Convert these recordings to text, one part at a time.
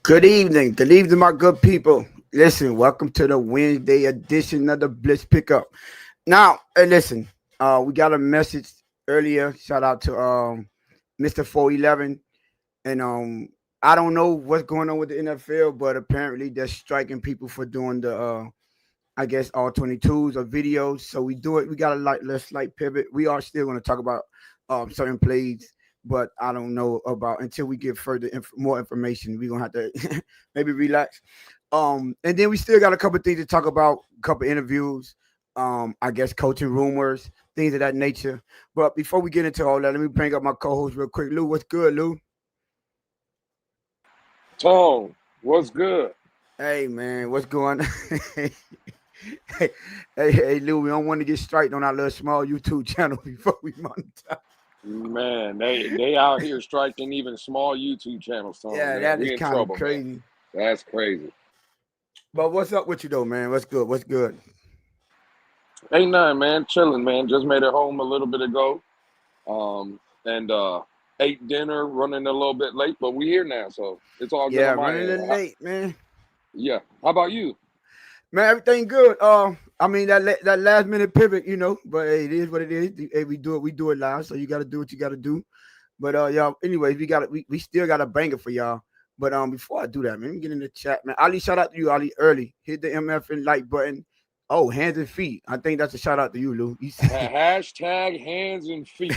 Good evening, my good people. Listen, welcome to the Wednesday edition of the Blitz Pickup. Now, hey, listen, we got a message earlier. Shout out to Mr. 411. And I don't know what's going on with the NFL, but apparently they're striking people for doing the I guess all 22s or videos. So we do it. We got a slight pivot. We are still going to talk about certain plays, but I don't know about until we get more information. We're gonna have to maybe relax. And then we still got a couple things to talk about, a couple interviews, I guess coaching rumors, things of that nature. But before we get into all that, let me bring up my co-host real quick. Lou, what's good, Lou? Tone, what's good? Hey man, what's going on? hey, hey, Lou, we don't want to get striked on our little small YouTube channel before we monetize. Man, they out here striking even small YouTube channels, Tone, Yeah, man. that is We in kind of trouble, man. crazy. That's crazy. But what's up with you though, man? What's good? What's good? Ain't nothing, man. Chilling, man. Just made it home a little bit ago. And ate dinner, running a little bit late, but we here now, so it's all good Yeah, on my running a end. little late, man. Yeah. How about you? Man, everything good. I mean that last minute pivot, but hey, it is what it is. Hey, we do it live, so you got to do what you got to do. But y'all, anyways, we still got a banger for y'all. But before I do that, man, let me get in the chat, man. Ali, shout out to you, Ali. Early, hit the MF and like button. Oh, hands and feet. I think that's a shout out to you, Lou. You said Hashtag hands and feet.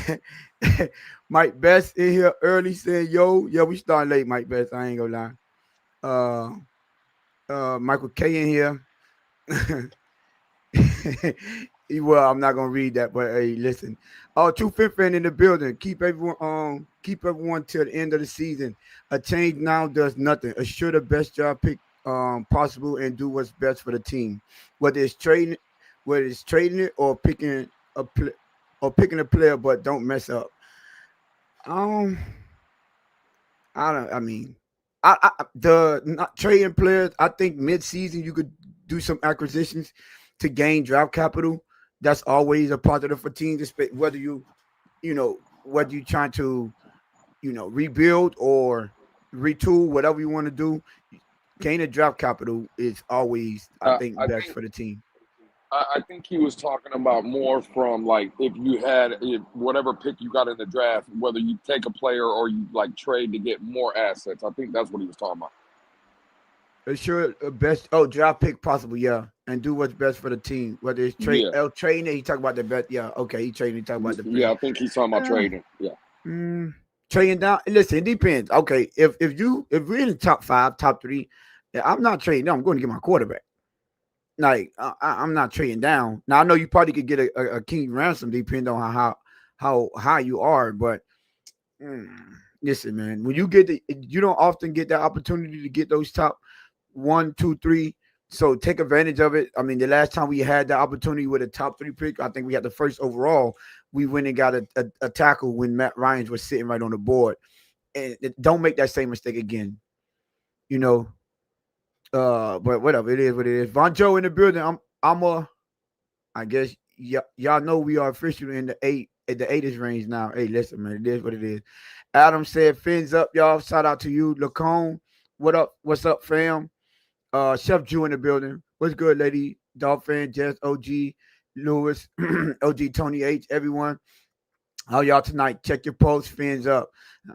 Mike Best in here early saying, "Yo, yeah, we starting late, Mike Best. I ain't gonna lie." Michael K in here. Well, I'm not gonna read that, but hey, listen. Oh, True Fit fan in the building. Keep everyone till the end of the season. A change now does nothing. Assure the best job pick possible and do what's best for the team. Whether it's trading, whether it's trading it a pl- or picking a player, but don't mess up. Um, I don't. I mean, the not trading players. I think mid-season you could do some acquisitions to gain draft capital. That's always a positive for teams, whether you know whether you're trying to rebuild or retool, whatever you want to do. Gaining draft capital is always, I think, I best think for the team. I think he was talking about more from like if whatever pick you got in the draft, whether you take a player or you like trade to get more assets. I think that's what he was talking about. Sure, best draft pick possible, yeah, and do what's best for the team. Whether it's Yeah, trading, he talk about the best, yeah, okay, he trading, he talk about the yeah. player. I think he's talking about Yeah, trading. Yeah, trading down. Listen, it depends. Okay, if we're in the top five, top three, yeah, I'm not trading down. I'm going to get my quarterback. Like I'm not trading down. Now I know you probably could get a king ransom depending on how high you are, but mm, listen, man, when you don't often get that opportunity to get those top one, two, three. So take advantage of it. I mean, the last time we had the opportunity with a top three pick, I think we had the first overall. We went and got a tackle when Matt Ryan was sitting right on the board. And don't make that same mistake again. You know, but whatever, it is what it is. Von Joe in the building. I guess y'all know we are officially in the eighties range now. Hey, listen, man, it is what it is. Adam said, "Fins up, y'all." Shout out to you, Lacone. What up? What's up, fam? Chef Jew in the building. What's good, lady? Dolphin, Jess, OG, Lewis, OG, Tony H. Everyone, how y'all tonight? Check your post. Fins up.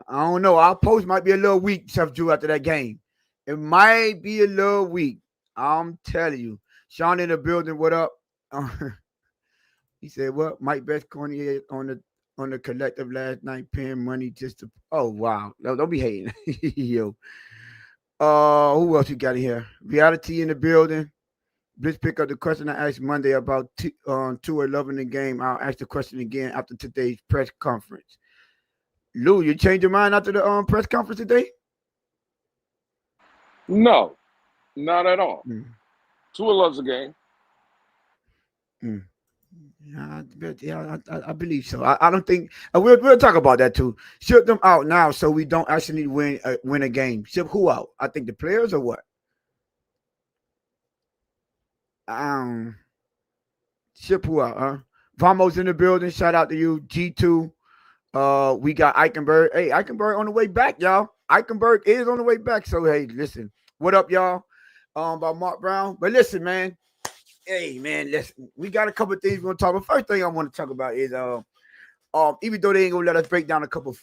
I don't know. Our post might be a little weak, Chef Jew, after that game. It might be a little weak. I'm telling you. Sean in the building. What up? He said, "What? Mike Best Cornier on the collective last night, paying money just to." Oh wow! No, don't be hating, yo. Who else you got in here? Reality in the building. Blitz pick up the question I asked Monday about 2-11 the game. I'll ask the question again after today's press conference. Lou, you change your mind after the press conference today? no, not at all. Mm, Tua loves the game. mm. Yeah, I believe so. I don't think we'll talk about that too. Ship them out now so we don't actually win a game. Ship who out? I think the players or what? Um, Ship who out? Huh? Vamos in the building. Shout out to you, G2. We got Eichenberg. Hey, Eichenberg on the way back, y'all. Eichenberg is on the way back. So hey, listen, what up, y'all? By Mark Brown. But listen, man. Hey, man, listen. We got a couple of things we're gonna talk about. First thing I want to talk about is even though they ain't gonna let us break down a couple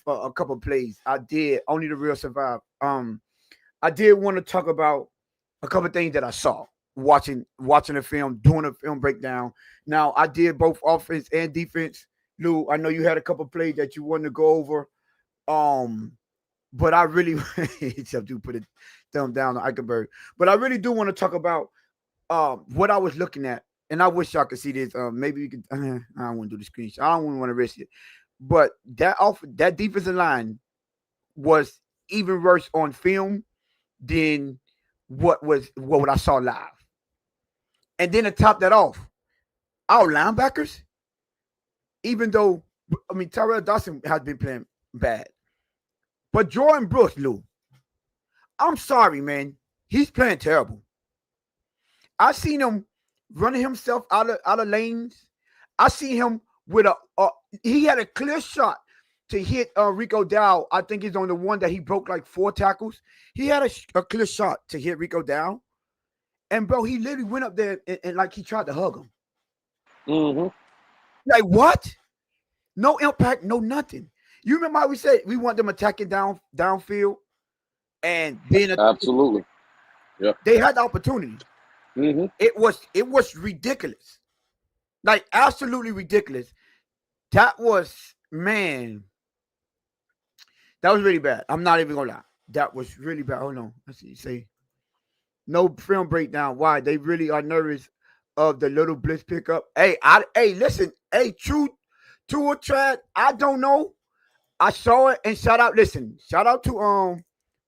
plays, I did only the real survive. I did want to talk about a couple of things that I saw watching the film, doing a film breakdown. Now I did both offense and defense. Lou, I know you had a couple of plays that you wanted to go over. But I really except you put a thumb down on Eichenberg. But I really do want to talk about what I was looking at. And I wish y'all could see this. Maybe you could. I don't want to do the screenshot. I don't want to risk it. But that defensive line was even worse on film than what I saw live. And then to top that off, our linebackers, even though Tyrell Dawson has been playing bad, but Jordan Brooks, Lou, I'm sorry, man, he's playing terrible. I seen him running himself out of lanes. I see him with he had a clear shot to hit Rico Dow. I think he's on the one that he broke like 4 tackles. He had a clear shot to hit Rico Dow. And, bro, he literally went up there and like he tried to hug him. Mm-hmm. Like, what? No impact, no nothing. You remember how we said we want them attacking downfield and being absolutely. Yeah. They had the opportunity. Mm-hmm. It was ridiculous. Like, absolutely ridiculous. That was, man, that was really bad. I'm not even gonna lie. That was really bad. Hold on. Let's see. You say no film breakdown. Why? They really are nervous of the little Blitz pickup. Hey, listen. Hey, true to a trad. I don't know. I saw it and shout out to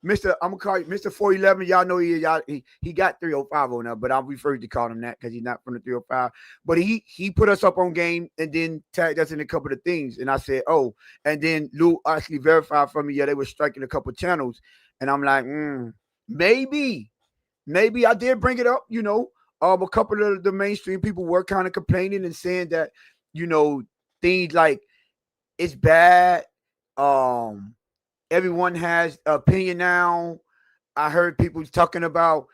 Mr. I'm gonna call you Mr. 411. Y'all know he got 305 on that, but I'm referred to call him that because he's not from the 305. But he put us up on game and then tagged us in a couple of things. And I said, oh, and then Lou actually verified for me, yeah, they were striking a couple of channels. And I'm like, maybe I did bring it up, a couple of the mainstream people were kind of complaining and saying that, things like it's bad. Everyone has opinion now. I heard people talking about,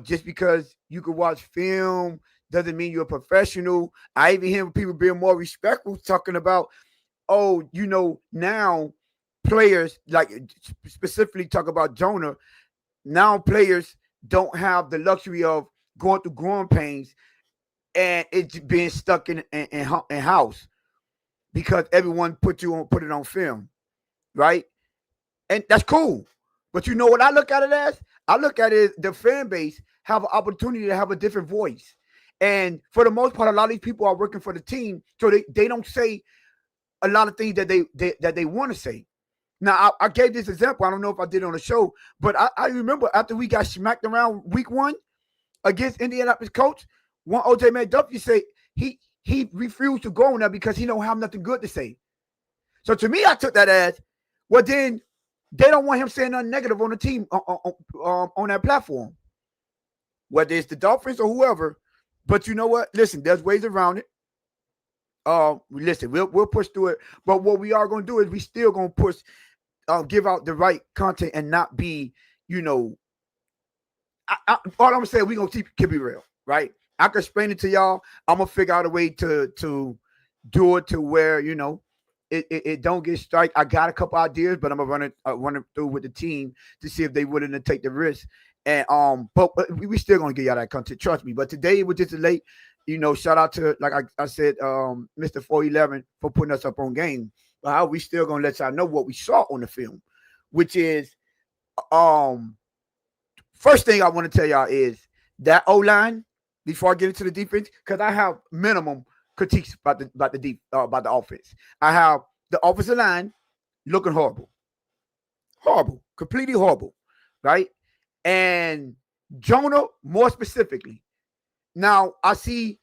just because you could watch film doesn't mean you're a professional. I even hear people being more respectful talking about, now players, like specifically talk about Jonah, now players don't have the luxury of going through growing pains and it's being stuck in house because everyone put it on film, right? And that's cool. But you know what I look at it as? I look at it as the fan base have an opportunity to have a different voice. And for the most part, a lot of these people are working for the team, so they don't say a lot of things that they want to say. Now, I gave this example. I don't know if I did it on the show, but I remember after we got smacked around week 1 against Indianapolis Colts, one OJ McDuffie said he refused to go on there because he don't have nothing good to say. So to me, I took that as, well, then they don't want him saying nothing negative on the team on that platform, whether it's the Dolphins or whoever. But you know what? Listen, there's ways around it. Listen, we'll push through it. But what we are going to do is we still going to push, give out the right content and not be, all I'm going to say, we're going to keep it real, right? I can explain it to y'all. I'm going to figure out a way to do it to where, it don't get strike. I got a couple ideas, but I'm gonna run it through with the team to see if they willing to take the risk. And but we still gonna get y'all that content. Trust me. But today it was just late. Shout out to, like I said, Mr. 411 for putting us up on game. But how we still gonna let y'all know what we saw on the film, which is first thing I want to tell y'all is that O-line before I get into the defense, because I have minimum critiques about the offense. I have the offensive line looking horrible, completely horrible, right? And Jonah more specifically. Now I see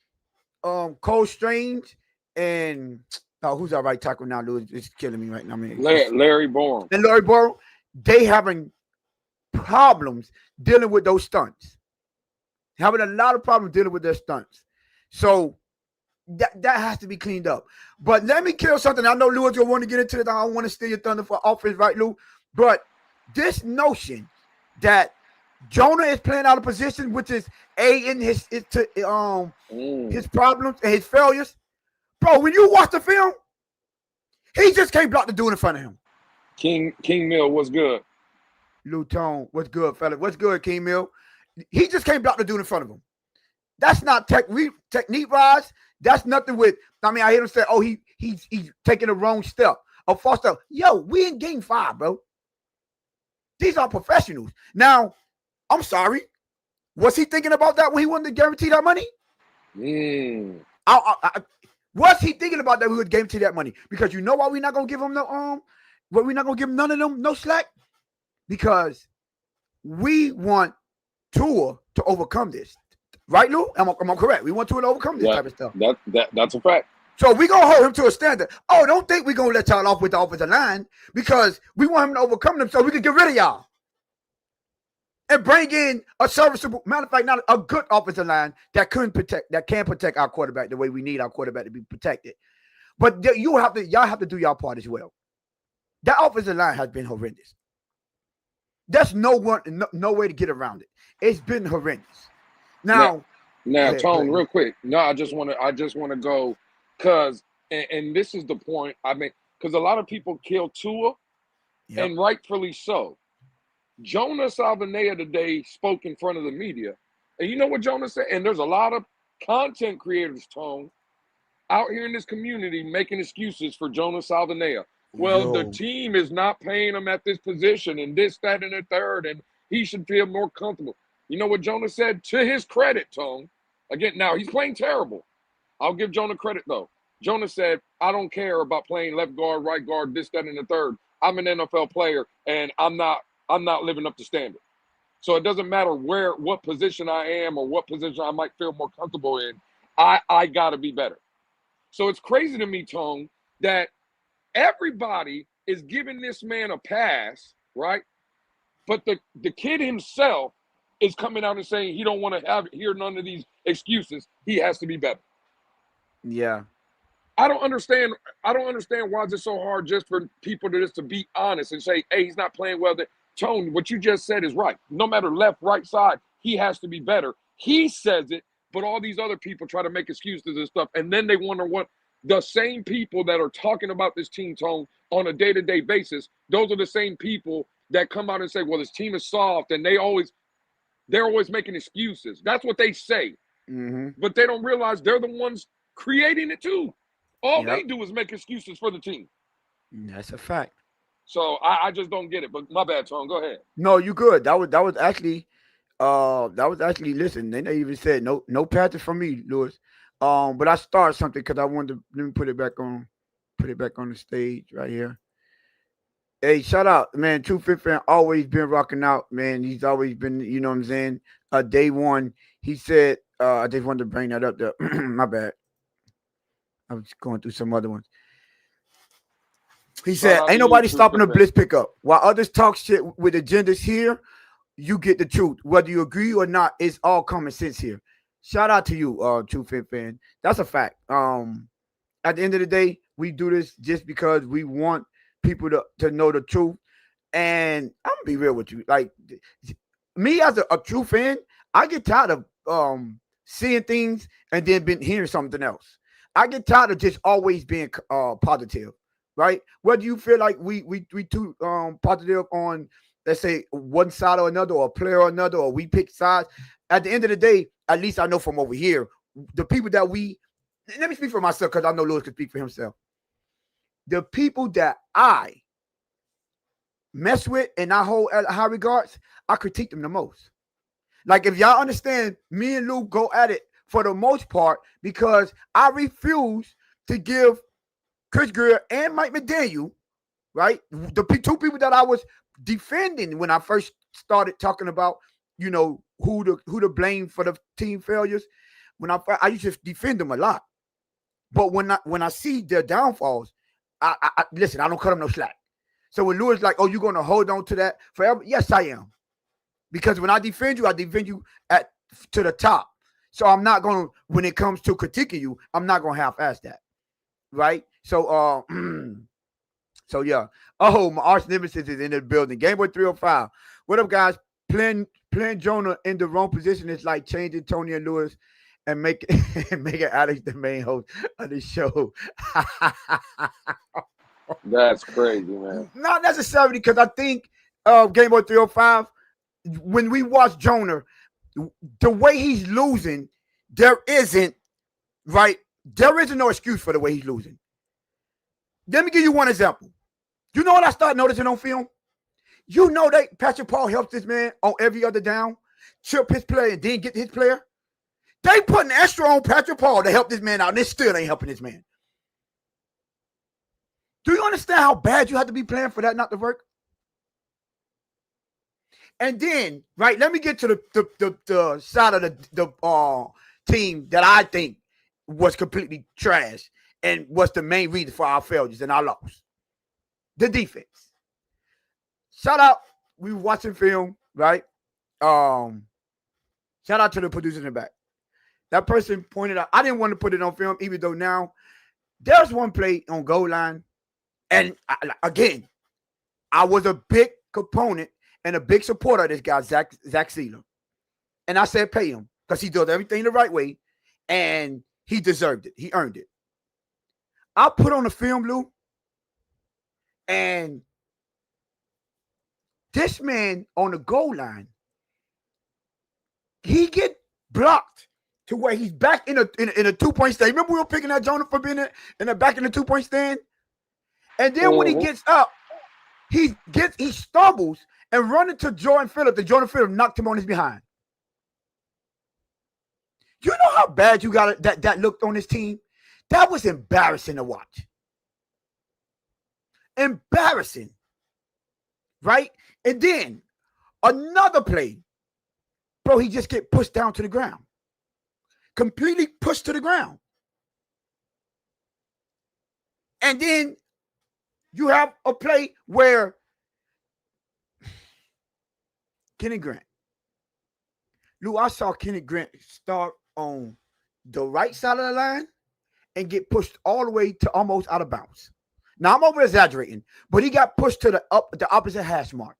Cole Strange and who's our right tackle now? Louis, it's killing me right now. Larry Borum. And Larry Borum, they having problems dealing with those stunts. Having a lot of problems dealing with their stunts. So that has to be cleaned up. But let me kill something. I know Lou's gonna want to get into this. I don't want to steal your thunder for offense, right, Lou? But this notion that Jonah is playing out of position, which is in his problems and his failures. Bro, when you watch the film, he just can't block the dude in front of him. King Mill was good. Lou Tone, what's good, fella? What's good, King Mill? He just can't block the dude in front of him. That's not technique wise. That's nothing with. I mean, I hear him say, "Oh, he's taking the wrong step, a false step." Yo, we in game 5, bro. These are professionals. Now, I'm sorry. Was he thinking about that when he wanted to guarantee that money? Was he thinking about that we would guarantee that money? Because you know why we're not gonna give him we're not gonna give none of them no slack? Because we want Tua to overcome this. Right, Lou? Am I correct? We want Tua to overcome this type of stuff. That's a fact. So we're going to hold him to a standard. Oh, don't think we're going to let y'all off with the offensive line because we want him to overcome them so we can get rid of y'all. And bring in a serviceable, matter of fact, not a good offensive line that can protect our quarterback the way we need our quarterback to be protected. But y'all have to do y'all part as well. That offensive line has been horrendous. There's no way to get around it. It's been horrendous. Now, Tone, real quick. No, I just want to go because, and this is the point I mean, because a lot of people kill Tua, and rightfully so. Jonah Salvanea today spoke in front of the media, and you know what Jonah said? And there's a lot of content creators, Tone, out here in this community making excuses for Jonah Salvanea. Well, the team is not paying him at this position, and this, that, and the third, and he should feel more comfortable. You know what Jonah said? To his credit, Tone. Again, now he's playing terrible. I'll give Jonah credit, though. Jonah said, I don't care about playing left guard, right guard, this, that, and the third. I'm an NFL player, and I'm not living up to standard. So it doesn't matter what position I am or what position I might feel more comfortable in. I got to be better. So it's crazy to me, Tone, that everybody is giving this man a pass, right? But the kid himself is coming out and saying he don't want to hear none of these excuses. He has to be better. Yeah. I don't understand why it's so hard just for people to be honest and say, hey, he's not playing well. Tone, what you just said is right. No matter left, right side, he has to be better. He says it, but all these other people try to make excuses and stuff. And then they wonder what the same people that are talking about this team, Tone, on a day-to-day basis, those are the same people that come out and say, well, this team is soft, and they're always making excuses. That's what they say. Mm-hmm. But they don't realize they're the ones creating it too. All they do is make excuses for the team. That's a fact. So I just don't get it. But my bad, Tone. Go ahead. No, you good. That was actually listen, they even said no Panthers from me, Lewis. But I started something because I wanted to let me put it back on the stage right here. Hey, shout out, man. True Fit fan always been rocking out, man. He's always been, you know what I'm saying? Day one, he said, I just wanted to bring that up there. My bad. I was going through some other ones. He said, ain't nobody stopping the Blitz pickup. While others talk shit with agendas here, you get the truth. Whether you agree or not, it's all common sense here. Shout out to you, True Fit fan. That's a fact. At the end of the day, we do this just because we want people to know the truth. And I'm gonna be real with you. Like me as a true fan, I get tired of seeing things and then been hearing something else. I get tired of just always being positive, right? Whether you feel like we too positive on, let's say, one side or another, or a player or another, or we pick sides. At the end of the day, at least I know from over here, the people that let me speak for myself because I know Lewis can speak for himself. The people that I mess with and I hold at high regards, I critique them the most. Like if y'all understand, me and Lou go at it for the most part because I refuse to give Chris Greer and Mike McDaniel, right? The two people that I was defending when I first started talking about, you know, who to blame for the team failures. When I used to defend them a lot, but when I see their downfalls, I listen. I don't cut them no slack. So when Lewis like, oh, you're gonna hold on to that forever? Yes, I am. Because when I defend you to the top. So I'm not gonna, when it comes to critiquing you, I'm not gonna half-ass that, right? So So yeah. Oh, my arch nemesis is in the building. Game Boy 305. What up, guys? Playing Jonah in the wrong position is like changing Tony and Lewis and making Alex the main host of the show. That's crazy, man. Not necessarily, because I think Game Boy 305, when we watch Jonah, the way he's losing, there isn't no excuse for the way he's losing. Let me give you one example. You know what I started noticing on film? You know that Patrick Paul helps this man on every other down, chip his player, and then get his player. They putting extra on Patrick Paul to help this man out, and they still ain't helping this man. Do you understand how bad you have to be playing for that not to work? And then, right, let me get to the side of the team that I think was completely trash and was the main reason for our failures and our loss. The defense. Shout out, we were watching film, right? Shout out to the producers in the back. That person pointed out, I didn't want to put it on film, even though now there's one play on goal line. And again, I was a big component and a big supporter of this guy, Zach Sealer. And I said pay him because he does everything the right way and he deserved it. He earned it. I put on the film, Lou, and this man on the goal line, he get blocked to where he's back in a 2-point stand. Remember we were picking at Jonah for being in the back in the 2-point stand? And then when he gets up, he stumbles and run into Jordan Phillips, and Jordan Phillips knocked him on his behind. You know how bad you got that looked on this team? That was embarrassing to watch. Embarrassing. Right? And then another play. Bro, he just get pushed down to the ground. Completely pushed to the ground. And then you have a play where Kenny Grant. Lou, I saw Kenny Grant start on the right side of the line and get pushed all the way to almost out of bounds. Now, I'm over exaggerating, but he got pushed to the opposite hash mark.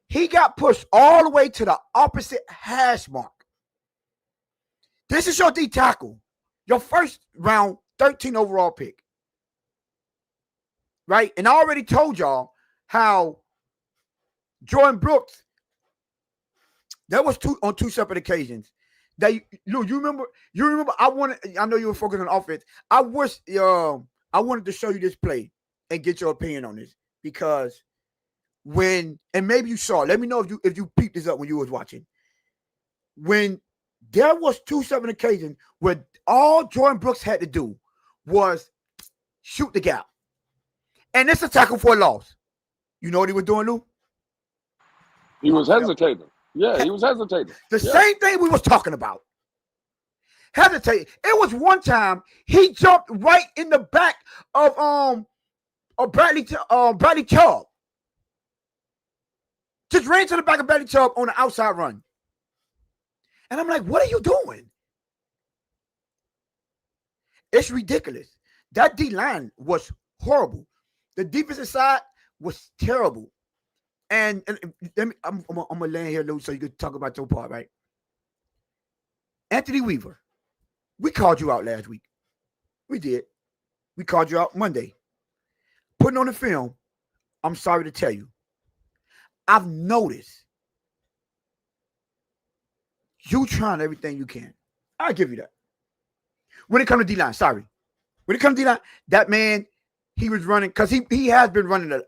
He got pushed all the way to the opposite hash mark. This is your D tackle, your first round 13 overall pick. Right? And I already told y'all how Jordan Brooks, that was on two separate occasions. That Lou, you remember? I know you were focused on offense. I wanted to show you this play and get your opinion on this because and maybe you saw. Let me know if you peeped this up when you was watching. When there was 2 separate occasions where all Jordan Brooks had to do was shoot the gap, and it's a tackle for a loss. You know what he was doing, Lou? He was hesitating. Yeah, he was hesitating. The same thing we was talking about. Hesitating. It was one time he jumped right in the back of Bradley Chubb. Just ran to the back of Bradley Chubb on the outside run. And I'm like, what are you doing? It's ridiculous. That D-line was horrible. The defensive side was terrible. And I'm going to land here, Lou, so you can talk about your part, right? Anthony Weaver, we called you out last week. We did. We called you out Monday. Putting on the film, I'm sorry to tell you, I've noticed you trying everything you can. I'll give you that. When it comes to D-line, sorry. When it comes to D-line, that man, he was running, because he has been running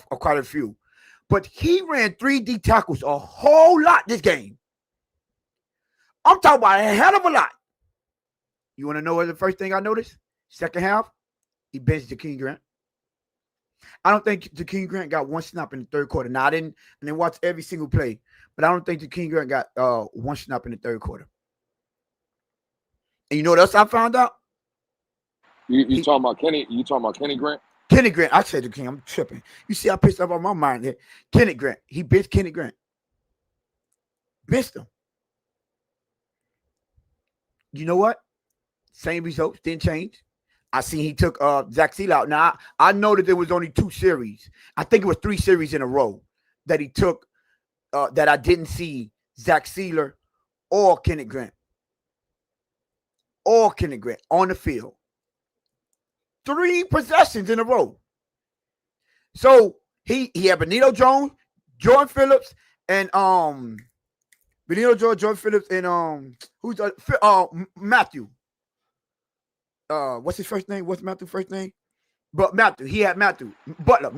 quite a few. But he ran 3 D tackles a whole lot this game. I'm talking about a hell of a lot. You want to know what the first thing I noticed? Second half, he benched Jakeem Grant. I don't think Jakeem Grant got one snap in the third quarter. Now, I didn't watch every single play, but I don't think Jakeem Grant got one snap in the third quarter. And you know what else I found out? You talking about Kenny? You talking about Kenny Grant? Kenny Grant. I said to King, I'm tripping. You see, I pissed off on my mind here. Kenny Grant. He benched Kenny Grant. Benched him. You know what? Same results. Didn't change. I seen he took Zach Sealer out. Now I know that there was only 2 series. I think it was 3 series in a row that he took that I didn't see Zach Sealer or Kenneth Grant on the field. 3 possessions in a row. So he had Benito Jones, Jordan Phillips, and Benito Jones, Jordan Phillips, and who's Matthew. What's his first name? What's Matthew's first name? But Matthew. He had Matthew Butler.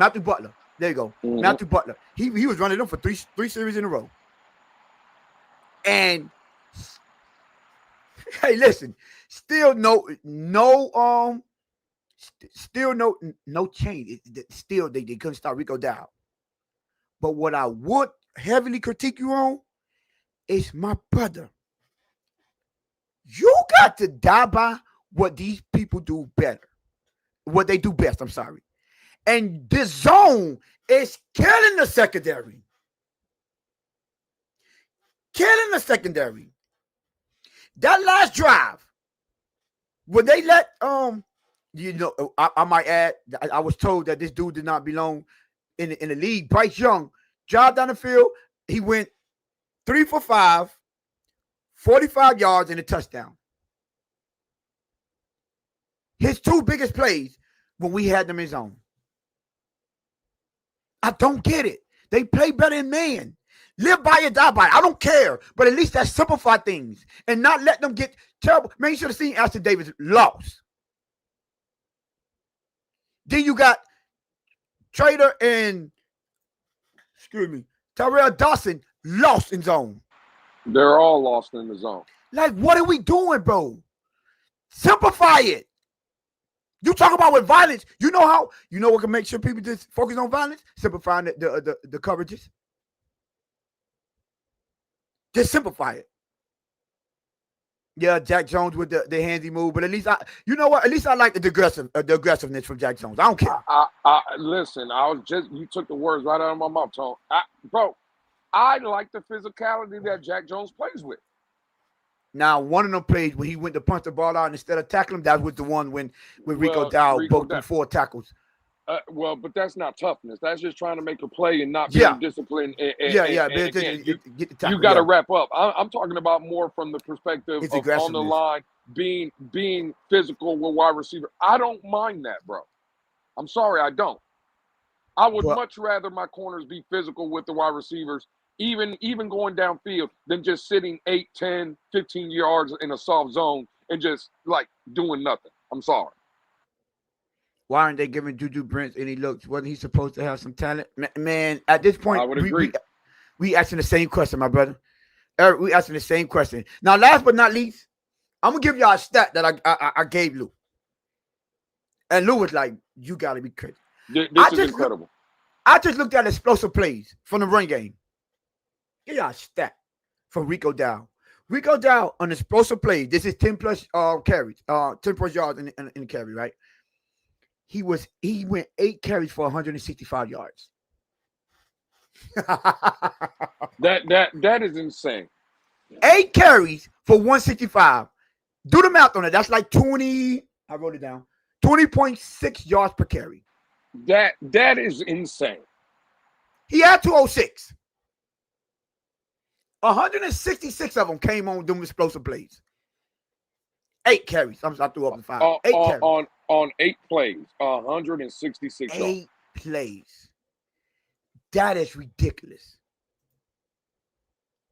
There you go. Mm-hmm. Matthew Butler. He was running them for three series in a row. And hey, listen, still no change. Still they couldn't stop Rico down. But what I would heavily critique you on is, my brother, you got to die by what these people do better. What they do best, I'm sorry. And this zone is killing the secondary. That last drive, when they let I might add, I was told that this dude did not belong in the league. Bryce Young, drive down the field, he went 3 for 5, 45 yards and a touchdown. His 2 biggest plays when we had them in zone. I don't get it. They play better in man. Live by it, die by it. I don't care. But at least that simplify things and not let them get terrible. Man, you should have seen Ashton Davis lost. Then you got Trader and, Tyrell Dawson lost in zone. They're all lost in the zone. Like, what are we doing, bro? Simplify it. You talk about with violence. You know what can make sure people just focus on violence? Simplifying the coverages. Just simplify it. Yeah, Jack Jones with the handsy move, but at least I like the aggressiveness from Jack Jones. I don't care. Listen, you took the words right out of my mouth, Tone. Bro, I like the physicality that Jack Jones plays with. Now, one of them plays when he went to punch the ball out instead of tackling him, that was the one when Rico Dow broke through 4 tackles. But that's not toughness. That's just trying to make a play and not being disciplined. You got to wrap up. I'm talking about more from the perspective of on the line, being physical with wide receiver. I don't mind that, bro. I'm sorry, I don't. I would much rather my corners be physical with the wide receivers, even going downfield, than just sitting 8, 10, 15 yards in a soft zone and just, like, doing nothing. I'm sorry. Why aren't they giving Juju Brents any looks? Wasn't he supposed to have some talent? Man, at this point, I would agree. We asking the same question, my brother. Eric, we asking the same question. Now, last but not least, I'm going to give y'all a stat that I gave Lou. And Lou was like, you got to be crazy. This is incredible. I just looked at explosive plays from the run game. Give y'all a stat from Rico Dow. Rico Dow on explosive plays. This is 10 plus carries, 10 plus yards in the carry, right? He went 8 carries for 165 yards. That is insane. 8 carries for 165. Do the math on it. That's like 20. I wrote it down. 20.6 yards per carry. That is insane. He had 206. 166 of them came on doing explosive plays. 8 carries. I threw up the 5. 8 carries. On 8 plays, 166 yards. 8 plays. That is ridiculous.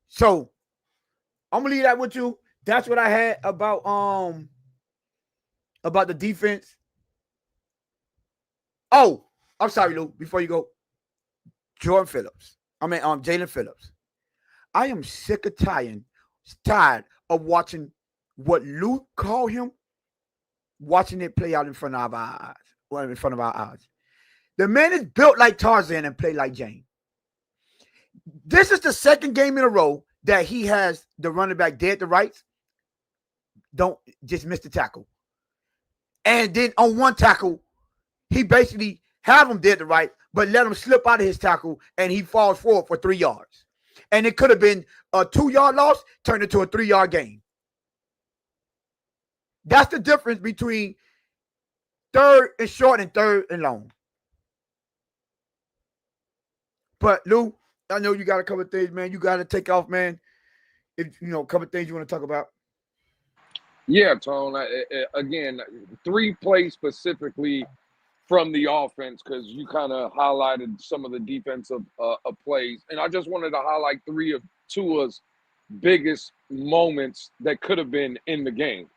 So I'm gonna leave that with you. That's what I had about the defense. Oh, I'm sorry, Lou. Before you go, Jalen Phillips. I am sick of tired of watching what Lou called him, watching it play out in front of our eyes. The man is built like Tarzan and play like Jane. This is the second game in a row that he has the running back dead to rights. Don't just miss the tackle. And then on one tackle, he basically have him dead to right, but let him slip out of his tackle and he falls forward for 3 yards. And it could have been a 2-yard loss turned into a 3-yard gain. That's the difference between third and short and third and long. But Lou, I know you got a couple of things, man. You got to take off, man. If a couple of things you want to talk about. Yeah, Tone. Again, 3 plays specifically from the offense because you kind of highlighted some of the defensive plays, and I just wanted to highlight 3 of Tua's biggest moments that could have been in the game.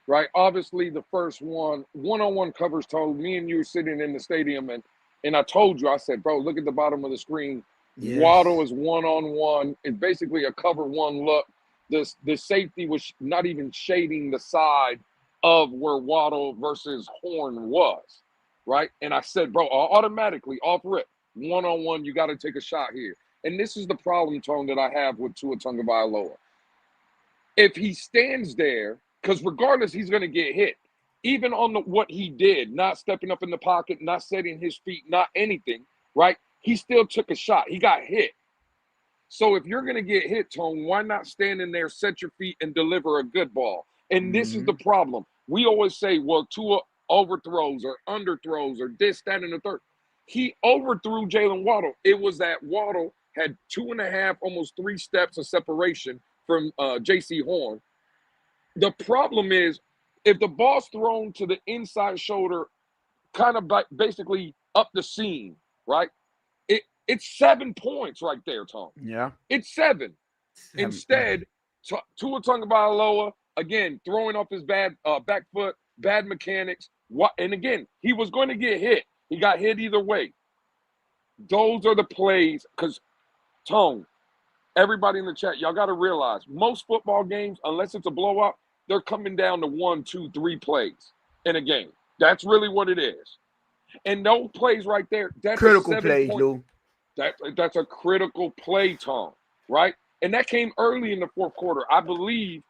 Right? Obviously, the first one-on-one covers. Told me and you were sitting in the stadium, and I told you, I said, bro, look at the bottom of the screen. Yes. Waddle is one-on-one. It's basically a cover one look. The safety was not even shading the side of where Waddle versus Horn was, right? And I said, bro, automatically, off rip, one-on-one, you got to take a shot here. And this is the problem, Tone, that I have with Tua Tagovailoa. If he stands there, because regardless, he's going to get hit. Even on what he did, not stepping up in the pocket, not setting his feet, not anything, right? He still took a shot. He got hit. So if you're going to get hit, Tone, why not stand in there, set your feet, and deliver a good ball? And this is the problem. We always say, well, Tua overthrows or underthrows or this, that, and the third. He overthrew Jalen Waddle. It was that Waddle had 2.5, almost 3 steps of separation from J.C. Horn. The problem is, if the ball's thrown to the inside shoulder, kind of basically up the seam, right? It's 7 points right there, Tom. Yeah. It's 7. Instead, Tua Tagovailoa, again, throwing off his back foot, bad mechanics. And again, he was going to get hit. He got hit either way. Those are the plays, because, Tone, everybody in the chat, y'all got to realize, most football games, unless it's a blowout, they're coming down to 1, 2, 3 plays in a game. That's really what it is. And those plays right there, that's critical plays, Lou. That's a critical play, Tom, right? And that came early in the fourth quarter. I believe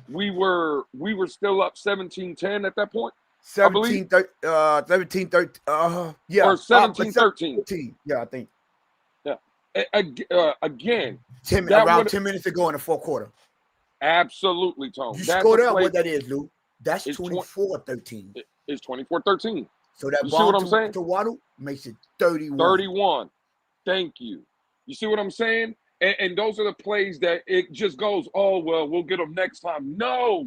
we were still up 17-10 at that point. 17-13. Yeah. Or 17-13. Yeah, I think. Yeah. Again. 10 minutes ago in the fourth quarter. Absolutely, Tom. You scored up what that is, Lou. That's 24-13. It's 24-13. So that you see what I'm saying? To Waddle makes it 31. 31. Thank you. You see what I'm saying? And those are the plays that it just goes, oh, well, we'll get them next time. No.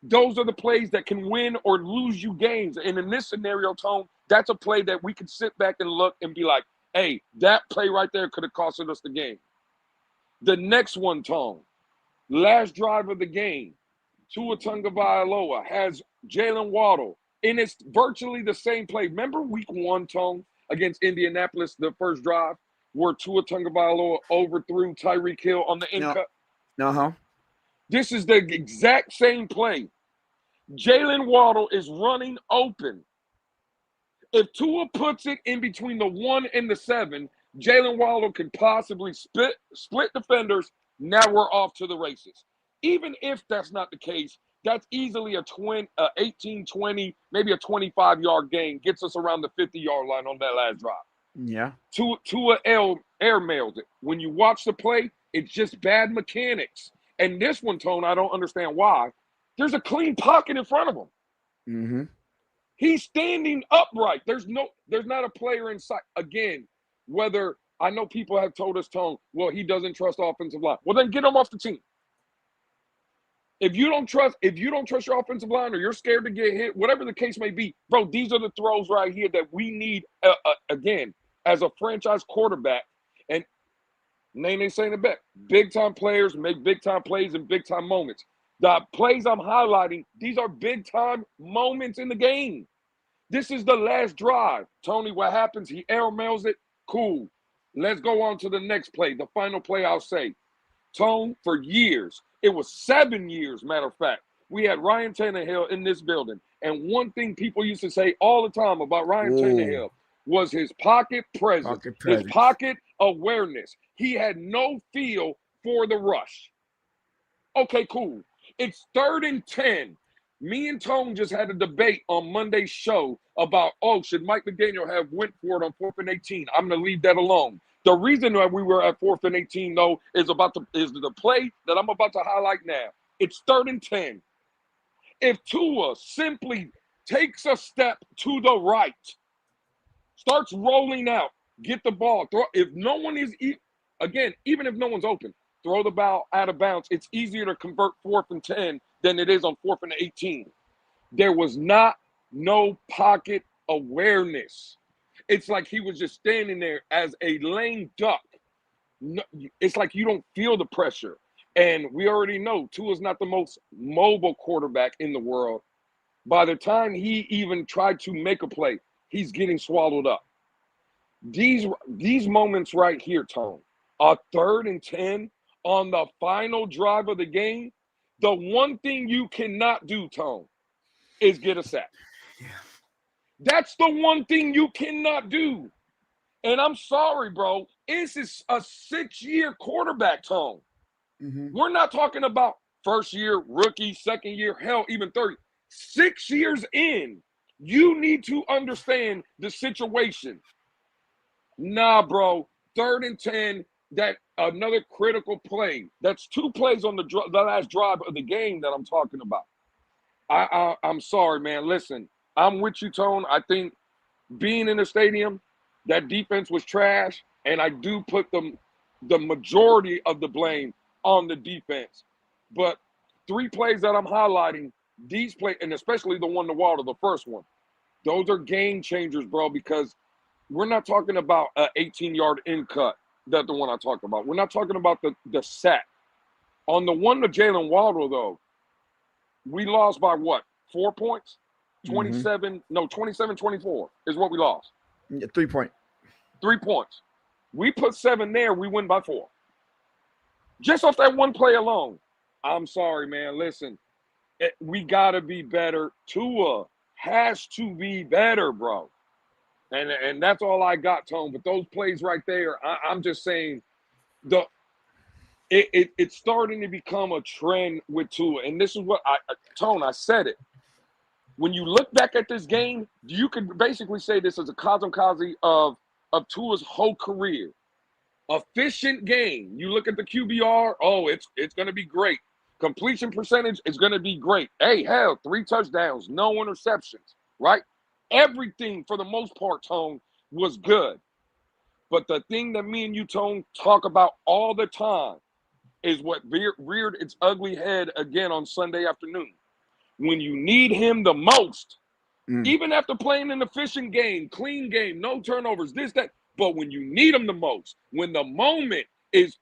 Those are the plays that can win or lose you games. And in this scenario, Tone, that's a play that we can sit back and look and be like, hey, that play right there could have costed us the game. The next one, Tone, last drive of the game, Tua Tagovailoa has Jalen Waddle, and it's virtually the same play. Remember week 1, Tone, against Indianapolis, the first drive, where Tua Tagovailoa overthrew Tyreek Hill on the end cut? Uh-huh. This is the exact same play. Jalen Waddle is running open. If Tua puts it in between the 1 and the 7, Jalen Waddle can possibly split defenders. Now we're off to the races. Even if that's not the case, that's easily a 18, 20, maybe a 25-yard gain. Gets us around the 50-yard line on that last drive. Yeah. Tua air mails it. When you watch the play, it's just bad mechanics. And this one, Tone, I don't understand why. There's a clean pocket in front of him. Mm-hmm. He's standing upright. There's not a player in sight. Again, whether I know people have told us, Tone, well, he doesn't trust offensive line. Well, then get him off the team. If you don't trust your offensive line, or you're scared to get hit, whatever the case may be, bro, these are the throws right here that we need, again, as a franchise quarterback. And Nene saying it back, big-time players make big-time plays in big-time moments. The plays I'm highlighting, these are big-time moments in the game. This is the last drive. Tony, what happens? He air mails it. Cool. Let's go on to the next play, the final play I'll say. Tone, for years, it was 7 years, matter of fact, we had Ryan Tannehill in this building. And one thing people used to say all the time about Ryan Tannehill was his pocket presence, his pocket awareness. He had no feel for the rush. Okay, cool. It's 3rd and 10. Me and Tone just had a debate on Monday's show about, should Mike McDaniel have went for it on 4th and 18? I'm going to leave that alone. The reason why we were at 4th and 18, though, is the play that I'm about to highlight now. It's 3rd and 10. If Tua simply takes a step to the right, starts rolling out, get the ball. Throw. If no one is, again, even if no one's open, throw the ball out of bounds. It's easier to convert 4th and 10 than it is on 4th and 18. There was no pocket awareness. It's like he was just standing there as a lame duck. No, it's like you don't feel the pressure. And we already know Tua's not the most mobile quarterback in the world. By the time he even tried to make a play, he's getting swallowed up. These moments right here, Tone, a 3rd and 10 on the final drive of the game, the one thing you cannot do, Tone, is get a sack. Yeah. That's the one thing you cannot do. And I'm sorry, bro. This is a 6-year quarterback, Tone. Mm-hmm. We're not talking about first year, rookie, second year, hell, even 30. 6 years in, you need to understand the situation. Nah, bro. 3rd and 10, that another critical play. That's 2 plays on the last drive of the game that I'm talking about. I'm sorry, man. Listen, I'm with you, Tone. I think being in the stadium, that defense was trash, and I do put the majority of the blame on the defense. But 3 plays that I'm highlighting, these plays, and especially the one to Waddle, the first one, those are game changers, bro, because we're not talking about an 18-yard in cut. That's the one I talk about. We're not talking about the sack. On the one to Jalen Waddle, though, we lost by what? 4 points? 27, 24 is what we lost. 3 point. 3 points. We put 7 there, we win by 4. Just off that one play alone. I'm sorry, man. Listen, we got to be better. Tua has to be better, bro. And that's all I got, Tone. But those plays right there, I'm just saying, it's starting to become a trend with Tua. And this is what Tone, I said it. When you look back at this game, you could basically say this is a kamikaze of Tua's whole career. Efficient game. You look at the QBR, it's going to be great. Completion percentage is going to be great. Hey, hell, 3 touchdowns, no interceptions, right? Everything, for the most part, Tone, was good. But the thing that me and you, Tone, talk about all the time is what reared its ugly head again on Sunday afternoon. When you need him the most, even after playing an efficient game, clean game, no turnovers, this, that, but when you need him the most, when the moment is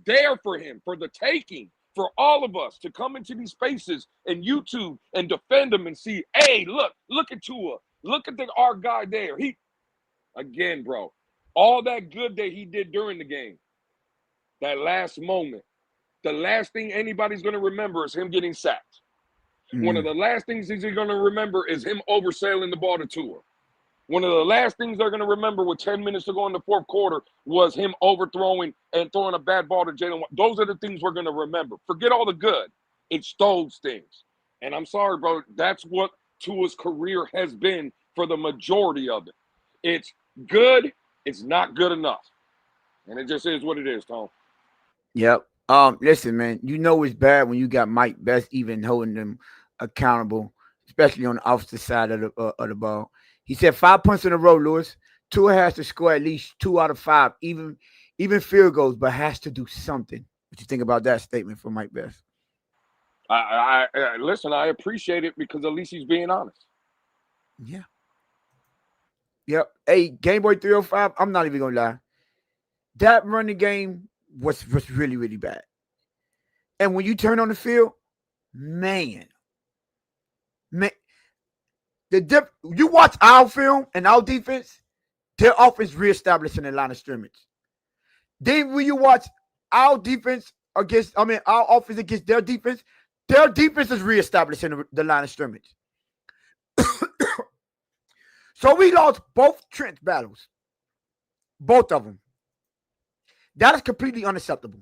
there for him, for the taking, for all of us to come into these spaces and YouTube and defend him and see, hey, look at Tua. Look at our guy there. Again, bro, all that good that he did during the game, that last moment, the last thing anybody's going to remember is him getting sacked. One of the last things he's going to remember is him oversailing the ball to Tua. One of the last things they're going to remember with 10 minutes to go in the 4th quarter was him overthrowing and throwing a bad ball to Jalen. Those are the things we're going to remember. Forget all the good. It's those things. And I'm sorry, bro. That's what Tua's career has been for the majority of it. It's good. It's not good enough. And it just is what it is, Tom. Yep. Listen, man, you know it's bad when you got Mike Best even holding them accountable, especially on the opposite side of the ball. He said 5 punts in a row, Lewis. Tua has to score at least 2 out of 5, even field goals, but has to do something. What you think about that statement from Mike Best? I listen, I appreciate it because at least he's being honest. Yeah. Yep. Hey, Game Boy 305, I'm not even going to lie. That running game was really, really bad. And when you turn on the field, man, you watch our film and our defense, their offense reestablishing the line of scrimmage. Then when you watch our defense our offense against their defense is reestablishing the line of scrimmage. So we lost both trench battles. Both of them. That is completely unacceptable.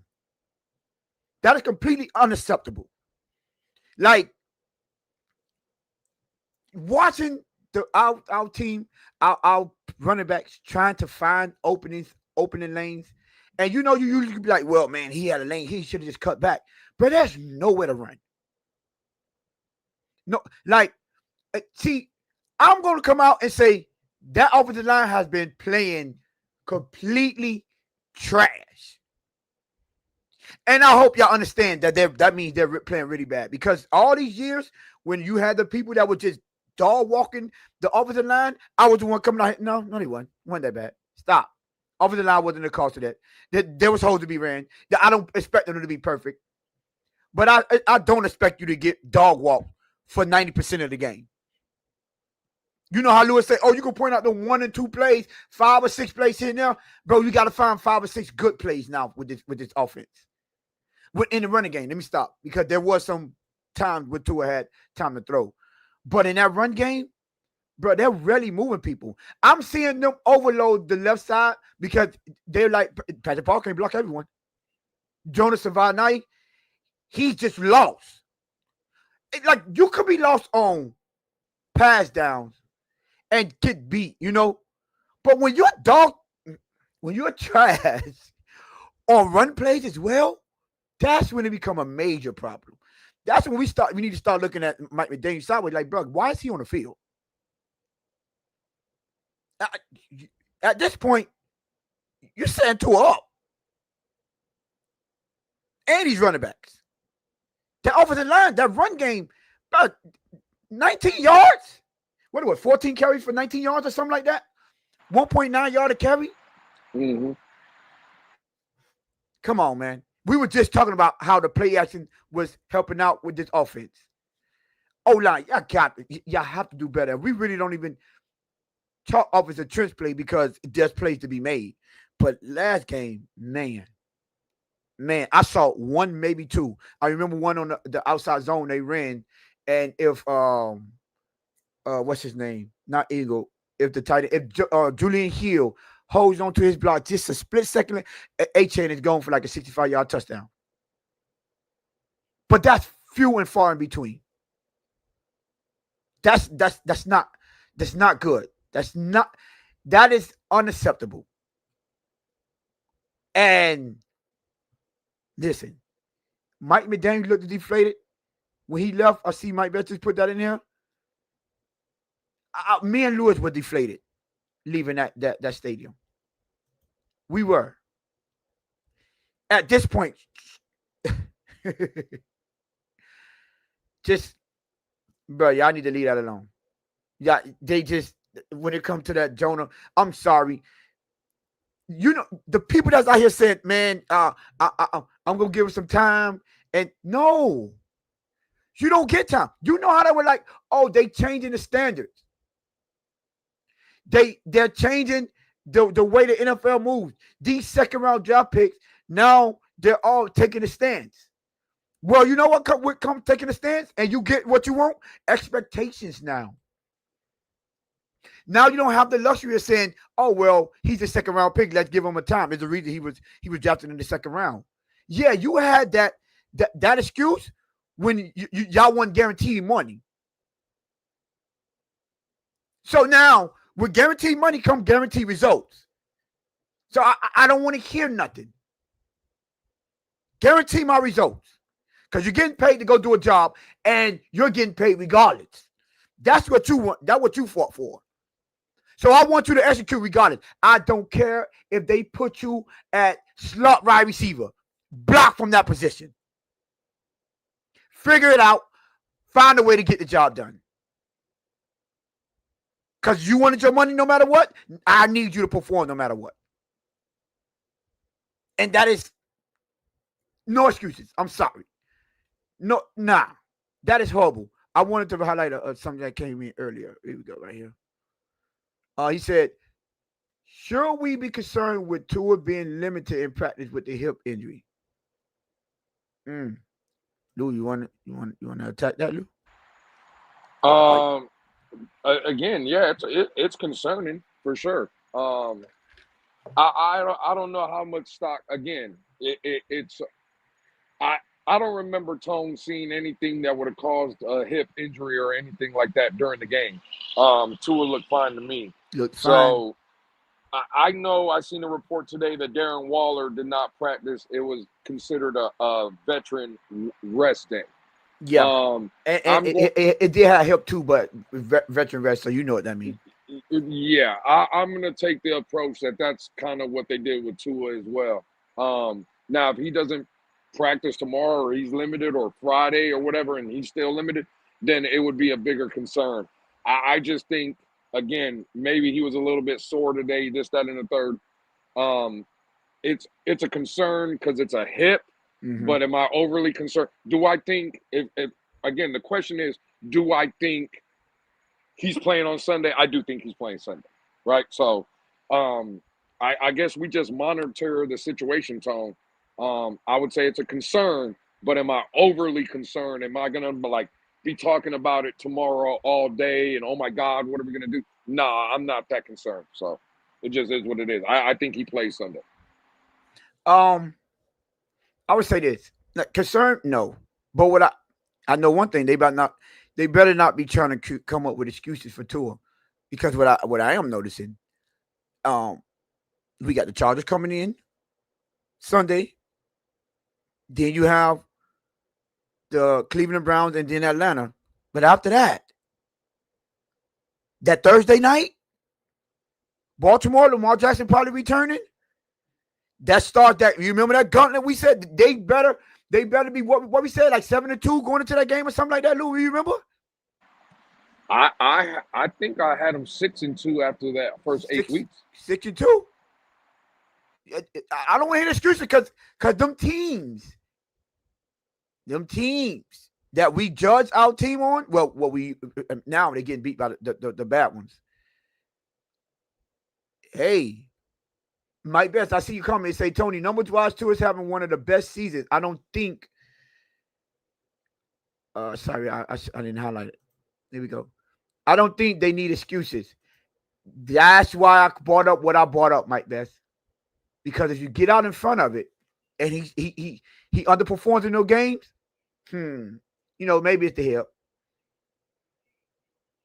Like, watching our team, our running backs trying to find opening lanes. And you usually be like, well, man, he had a lane. He should have just cut back. But there's nowhere to run. No, like, See, I'm going to come out and say that offensive line has been playing completely trash. And I hope y'all understand that that means they're playing really bad, because all these years when you had the people that were just dog walking the offensive line, I was the one coming out. No, they wasn't. It wasn't that bad. Stop. Offensive line wasn't the cause of that. There was holes to be ran. I don't expect them to be perfect, but I don't expect you to get dog walked for 90% of the game. You know how Lewis said, "Oh, you can point out the 1 and 2 plays, 5 or 6 plays here and there, bro. You got to find 5 or 6 good plays now with this offense." In the running game, let me stop, because there was some times when Tua had time to throw, but in that run game, bro, they're really moving people. I'm seeing them overload the left side because they're like, Patrick Paul can't block everyone. Jonas Savannah, he's just lost. Like, you could be lost on pass downs and get beat, but when you're trash on run plays as well, that's when it become a major problem. That's when we need to start looking at Mike McDaniel sideways, like, bro, why is he on the field? At this point, you're setting Tua up. And he's running backs. That offensive line, that run game, about 19 yards? What was it, 14 carries for 19 yards or something like that? 1.9 yard a carry? Mm-hmm. Come on, man. We were just talking about how the play action was helping out with this offense. O-line, y'all have to do better. We really don't even talk offensive trench play because there's plays to be made. But last game, man, I saw one, maybe two. I remember one on the outside zone they ran, and if what's his name? Not Eagle. If the tight end, if Julian Hill holds on to his block just a split second, A-Chain is going for like a 65-yard touchdown. But that's few and far in between. That's not good. That is unacceptable. And listen, Mike McDaniel looked deflated when he left. I see Mike Betts put that in there. Me and Lewis were deflated leaving that stadium. We were. At this point, just, bro, y'all need to leave that alone. Yeah, they just, when it comes to that Jonah, I'm sorry. The people that's out here saying, man, I'm going to give him some time. And no, you don't get time. You know how they were like, oh, they changing the standards. They're changing the way the NFL moves. These second-round draft picks, now they're all taking a stance. Well, you know what comes taking a stance? And you get what you want? Expectations now. Now you don't have the luxury of saying, oh, well, he's a second-round pick. Let's give him a time. There's a reason he was drafted in the second round. Yeah, you had that excuse when y'all wasn't guaranteed money. So now, with guaranteed money come guaranteed results. So I don't want to hear nothing. Guarantee my results. Because you're getting paid to go do a job, and you're getting paid regardless. That's what you want. That's what you fought for. So I want you to execute regardless. I don't care if they put you at slot wide receiver. Block from that position. Figure it out. Find a way to get the job done. Because you wanted your money no matter what. I need you to perform no matter what. And that is no excuses. I'm sorry. No, nah. That is horrible. I wanted to highlight something that came in earlier. Here we go, right here. He said, should we be concerned with Tua being limited in practice with the hip injury? Lou, you want to attack that, Lou? Again, yeah, it's concerning for sure. I don't know how much stock. Again, it's I don't remember Tone seeing anything that would have caused a hip injury or anything like that during the game. Tua looked fine to me. So I know I seen a report today that Darren Waller did not practice. It was considered a veteran rest day. Yeah, and I'm going. it did have help too, but veteran rest, so you know what that means. Yeah, I'm gonna take the approach that that's kind of what they did with Tua as well. Now, if he doesn't practice tomorrow, or he's limited, or Friday, or whatever, and he's still limited, then it would be a bigger concern. I just think, again, maybe he was a little bit sore today, this, that, and the third. Um, it's a concern because it's a hip, but am I overly concerned? Do I think if again the question is, do I think he's playing on Sunday? I do think he's playing Sunday, right? So I guess we just monitor the situation, Tone. I would say it's a concern, but am I overly concerned? Am I gonna be talking about it tomorrow all day and oh my God, what are we gonna do? Nah, I'm not that concerned. So it just is what it is. I think he plays Sunday. I would say this: concern, no. But what I know one thing, they better not be trying to come up with excuses for Tua, because what I am noticing, we got the Chargers coming in Sunday, then you have the Cleveland Browns, and then Atlanta. But after that Thursday night, Baltimore, Lamar Jackson probably returning. That starts that. You remember that gauntlet we said they better be what we said, like 7-2 going into that game or something like that. Lou, you remember? I think I had them 6-2 after that first 8 weeks. 6-2. I don't want to hear excuses because them teams that we judge our team on, well, what we now they're getting beat by the bad ones. Hey, Mike Best, I see you comment and say, Tony, numbers wise, Tua is having one of the best seasons. I don't think. Sorry, I didn't highlight it. There we go. I don't think they need excuses. That's why I brought up what I brought up, Mike Best. Because if you get out in front of it and he underperforms in those games, maybe it's the hip.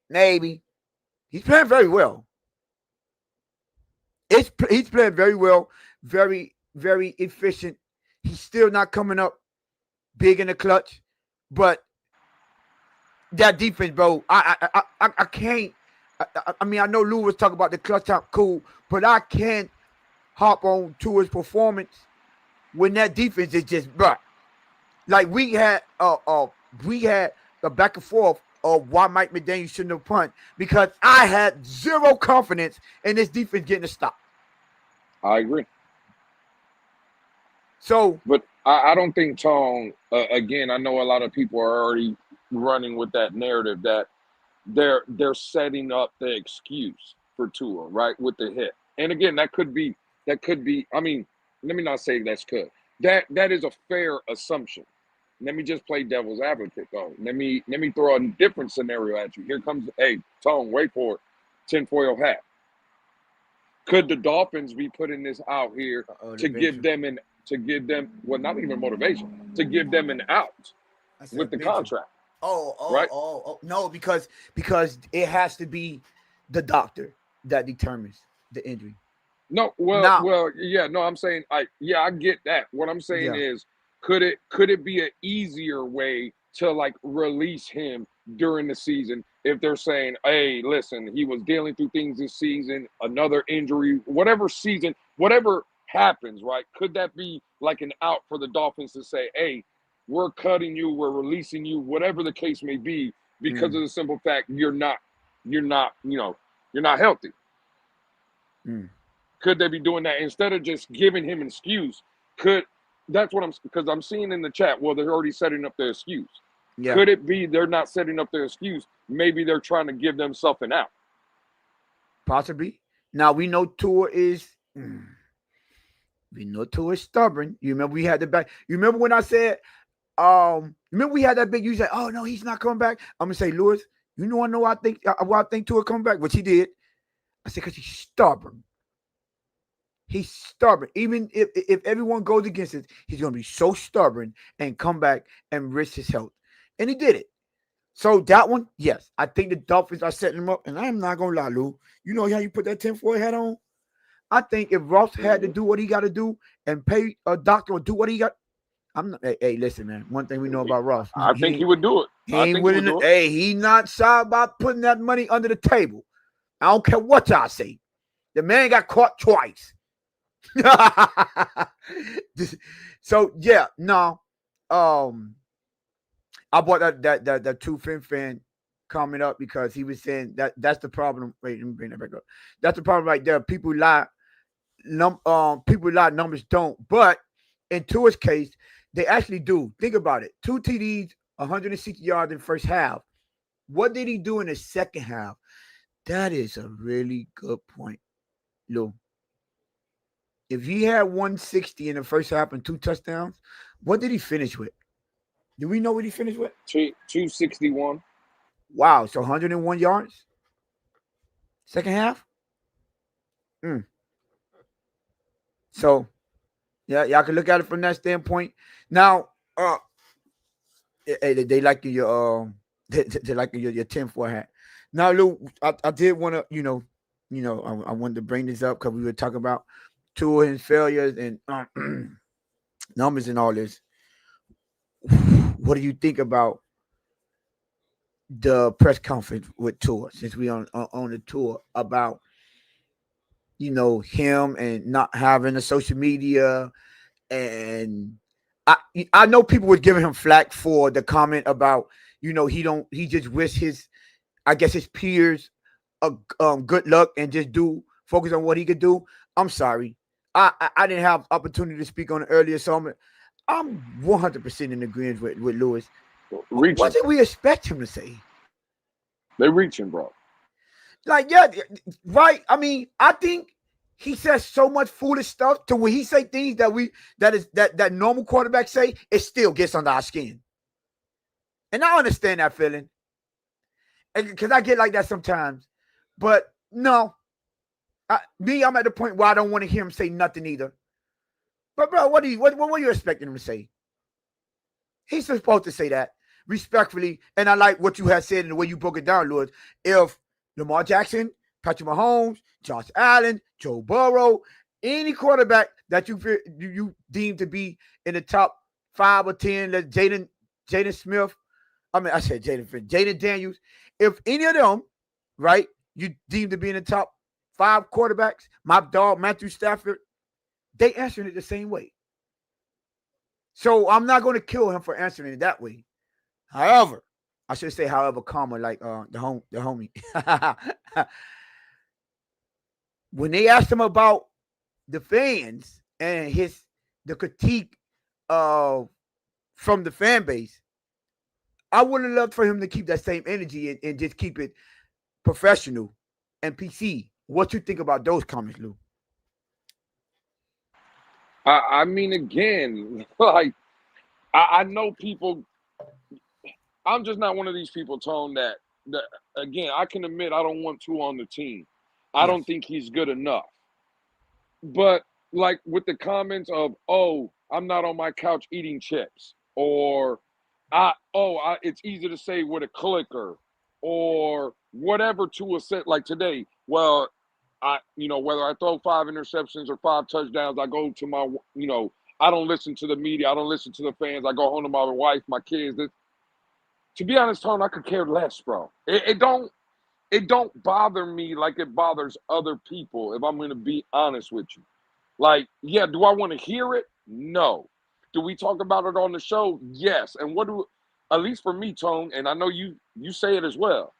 Maybe. He's playing very well. He's playing very well, very, very efficient. He's still not coming up big in the clutch, but that defense, bro, I can't. I mean, I know Lou was talking about the clutch out, cool, but I can't hop on to his performance when that defense is just, bro. Like we had a back and forth of why Mike McDaniel shouldn't have punt, because I had zero confidence in this defense getting a stop. I agree. So, but I don't think, Tone, again, I know a lot of people are already running with that narrative that they're setting up the excuse for Tua, right, with the hit. And again, that could be, I mean, let me not say that's good. That is a fair assumption. Let me just play devil's advocate, though. Let me throw a different scenario at you. Here comes, hey, Tone, wait for it, tinfoil hat. Could the Dolphins be putting this out here to give them well, not even motivation, to give them an out with the contract? Right? No, because it has to be the doctor that determines the injury. No, yeah, no, I'm saying, I get that. What I'm saying is, could it be an easier way to release him during the season if they're saying, hey, listen, he was dealing through things this season, another injury, whatever happens, right? Could that be like an out for the Dolphins to say, hey, we're cutting you, we're releasing you, whatever the case may be, because of the simple fact you're not healthy? Could they be doing that instead of just giving him an excuse? That's what because I'm seeing in the chat, well, they're already setting up their excuse. Yeah. Could it be they're not setting up their excuse? Maybe they're trying to give themselves an out. Possibly. Now we know Tua is stubborn. You remember we had the back. You remember when I said, remember we had that big, you said, oh no, he's not coming back. I'm gonna say, Lewis, I think Tua coming back, which he did. I said, because he's stubborn. He's stubborn. Even if everyone goes against it, he's going to be so stubborn and come back and risk his health. And he did it. So that one, yes, I think the Dolphins are setting him up. And I'm not going to lie, Lou. You know how you put that tinfoil hat on? I think if Ross had to do what he got to do and pay a doctor or do what he got, I'm not. Hey, listen, man. One thing we know about Ross, I think he would do it. He ain't willing to. Hey, he not shy about putting that money under the table. I don't care what y'all say. The man got caught twice. So yeah, no. I brought that two fan comment up because he was saying that's the problem. Wait, let me bring that back up. That's the problem right there. People lie. People lie. Numbers don't. But in Tua's case, they actually do. Think about it. 2 TDs, 160 yards in the first half. What did he do in the second half? That is a really good point, Lou. If he had 160 in the first half and 2 touchdowns, what did he finish with? Do we know what he finished with? 261. Wow, so 101 yards? Second half? So, yeah, y'all can look at it from that standpoint. Now, they like your they like your 10-4 hat. Now, Lou, I did want to, I wanted to bring this up because we were talking about two of his failures and numbers and all this. What do you think about the press conference with Tua, since we on the tour, about him and not having a social media? And I know people were giving him flack for the comment about he just wish his peers good luck and just focus on what he could do. I'm sorry, I didn't have opportunity to speak on it earlier, so I'm 100% in agreement with Lewis. What did we expect him to say? They're reaching, bro. Like, yeah, right. I mean, I think he says so much foolish stuff to when he say things that normal quarterbacks say, it still gets under our skin. And I understand that feeling, because I get like that sometimes. But no, I'm at the point where I don't want to hear him say nothing either. But bro, what were you expecting him to say? He's supposed to say that respectfully, and I like what you had said and the way you broke it down, Lewis. If Lamar Jackson, Patrick Mahomes, Josh Allen, Joe Burrow, any quarterback that you deem to be in the top 5 or 10, like Jaden Smith, I said Jaden Daniels, if any of them, right, you deem to be in the top 5 quarterbacks, my dog Matthew Stafford, they answered it the same way. So I'm not going to kill him for answering it that way. However, I should say, comma, like the homie. When they asked him about the fans and the critique from the fan base, I would have loved for him to keep that same energy and just keep it professional and PC. What you think about those comments, Lou? I mean, again, like, I know people. I'm just not one of these people, Tone, that again, I can admit I don't want Tua on the team. I don't think he's good enough. But like with the comments of, oh, I'm not on my couch eating chips, or it's easy to say with a clicker, or whatever Tua said, like today, well, whether I throw 5 interceptions or 5 touchdowns, I go to my, I don't listen to the media, I don't listen to the fans, I go home to my wife, my kids. To be honest, Tone, I could care less, bro. It don't bother me like it bothers other people, if I'm going to be honest with you. Like, yeah, do I want to hear it? No. Do we talk about it on the show? Yes. And at least for me, Tone, and I know you say it as well,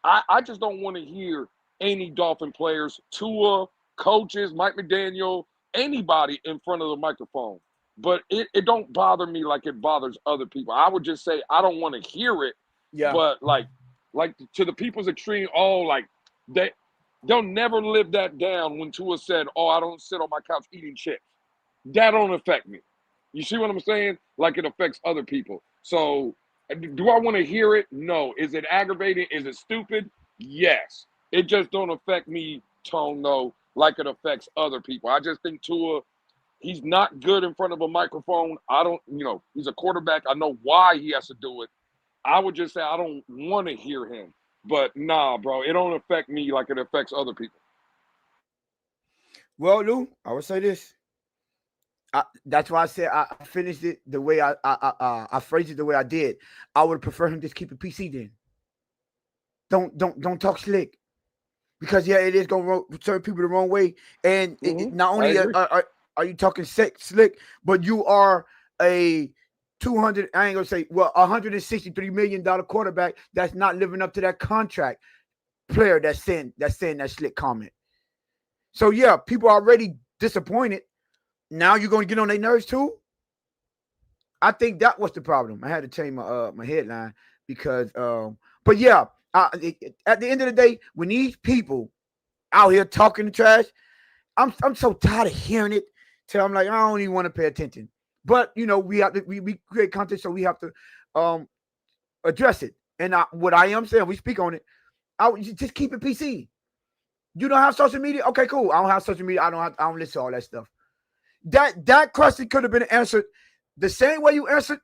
I just don't want to hear any Dolphin players, Tua, coaches, Mike McDaniel, anybody in front of the microphone. But it don't bother me like it bothers other people. I would just say I don't want to hear it. Yeah. But like to the people's extreme, like they'll never live that down when Tua said, "Oh, I don't sit on my couch eating chips." That don't affect me. You see what I'm saying? Like it affects other people. So do I want to hear it? No. Is it aggravating? Is it stupid? Yes. It just don't affect me, Tone, though, like it affects other people. I just think Tua, he's not good in front of a microphone. He's a quarterback. I know why he has to do it. I would just say I don't want to hear him. But nah, bro, it don't affect me like it affects other people. Well, Lou, I would say this. That's why I said I finished it the way I phrased it the way I did. I would prefer him just keep it PC then. Don't talk slick, because it is gonna turn people the wrong way. And not only are you talking slick, but you are a 200. I ain't gonna say $163 million quarterback that's not living up to that contract. Player that's saying that slick comment. So yeah, people are already disappointed. Now you're going to get on their nerves too? I think that was the problem. I had to change my headline because, but yeah, at the end of the day, when these people out here talking trash, I'm so tired of hearing it. Till I'm like, I don't even want to pay attention. But we have to we create content, so we have to address it. And what I am saying, we speak on it. I would just keep it PC. You don't have social media? Okay, cool. I don't have social media. I don't listen to all that stuff. That question could have been answered the same way you answered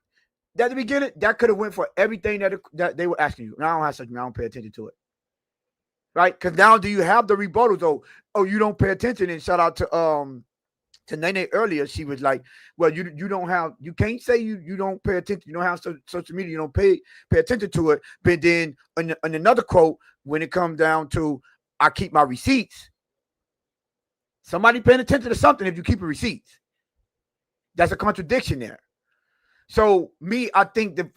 at the beginning. That could have went for everything that they were asking you. Now I don't have such. I don't pay attention to it, right? Because now do you have the rebuttals? Oh, you don't pay attention. And shout out to Nene earlier. She was like, well, you don't have. You can't say you don't pay attention. You don't have social media. You don't pay attention to it. But then in another quote, when it comes down to I keep my receipts. Somebody paying attention to something if you keep receipts. That's a contradiction there. So I think that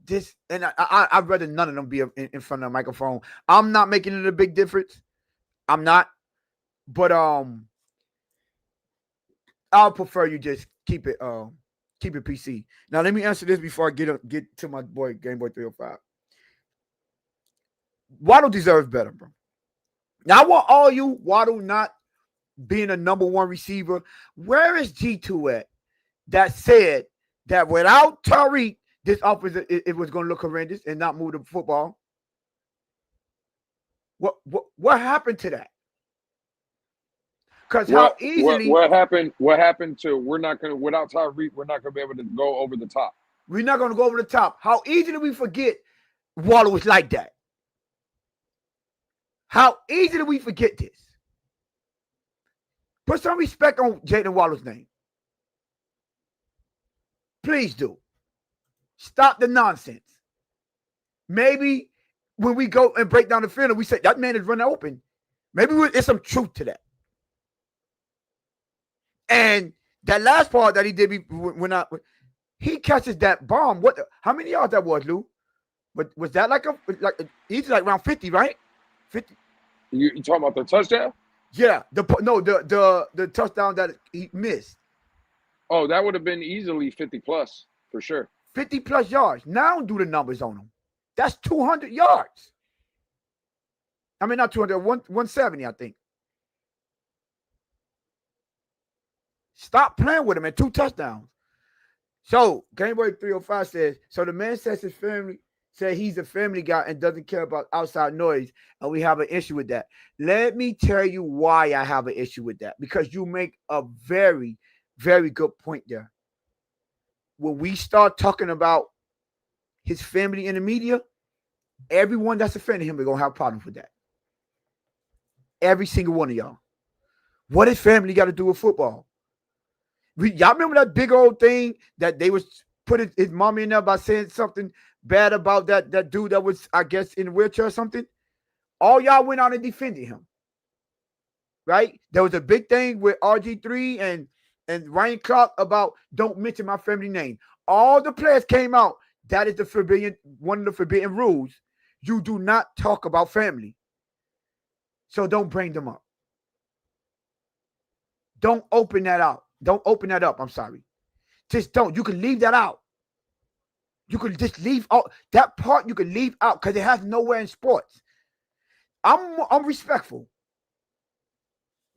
this, and I'd rather none of them be in front of a microphone. I'm not making it a big difference. I'm not. But I'll prefer you just keep it PC. Now let me answer this before I get to my boy Game Boy 305. Waddle deserves better, bro. Now I want all you Waddle not being a number one receiver. Where is G2 at? That said that without Tariq, this offense it was going to look horrendous and not move the football. What happened to that? Because how easily what happened to without Tariq, we're not going to be able to go over the top. We're not going to go over the top. How easily we forget Waddle was like that. How easily we forget this. Put some respect on Jayden Waddle's name. Please do. Stop the nonsense. Maybe when we go and break down the field and we say that man is running open, maybe there's some truth to that. And that last part that he did when he catches that bomb. How many yards that was, Lou? But was that he's like around 50, right? 50. You talking about the touchdown? Yeah, the touchdown that he missed. Oh, that would have been easily 50 plus for sure. 50 plus yards. Now do the numbers on him. That's 200 yards. I mean, not 200, 170, I think. Stop playing with him and 2 touchdowns. So, Game Boy 305 says, so the man says his family said he's a family guy and doesn't care about outside noise, and we have an issue with that. Let me tell you why I have an issue with that, because you make a very, very good point there. When we start talking about his family in the media, everyone that's offending him is going to have problems with that. Every single one of y'all. What does family got to do with football? Y'all remember that big old thing that they was putting his mom in there by saying something bad about that dude that was, I guess, in a wheelchair or something? All y'all went out and defended him. Right? There was a big thing with RG3 and Ryan Clark about don't mention my family name. All the players came out. That is one of the forbidden rules. You do not talk about family. So don't bring them up. Don't open that out. Don't open that up. I'm sorry. Just don't. You can leave that out. You can just leave out that part. You can leave out because it has nowhere in sports. I'm respectful.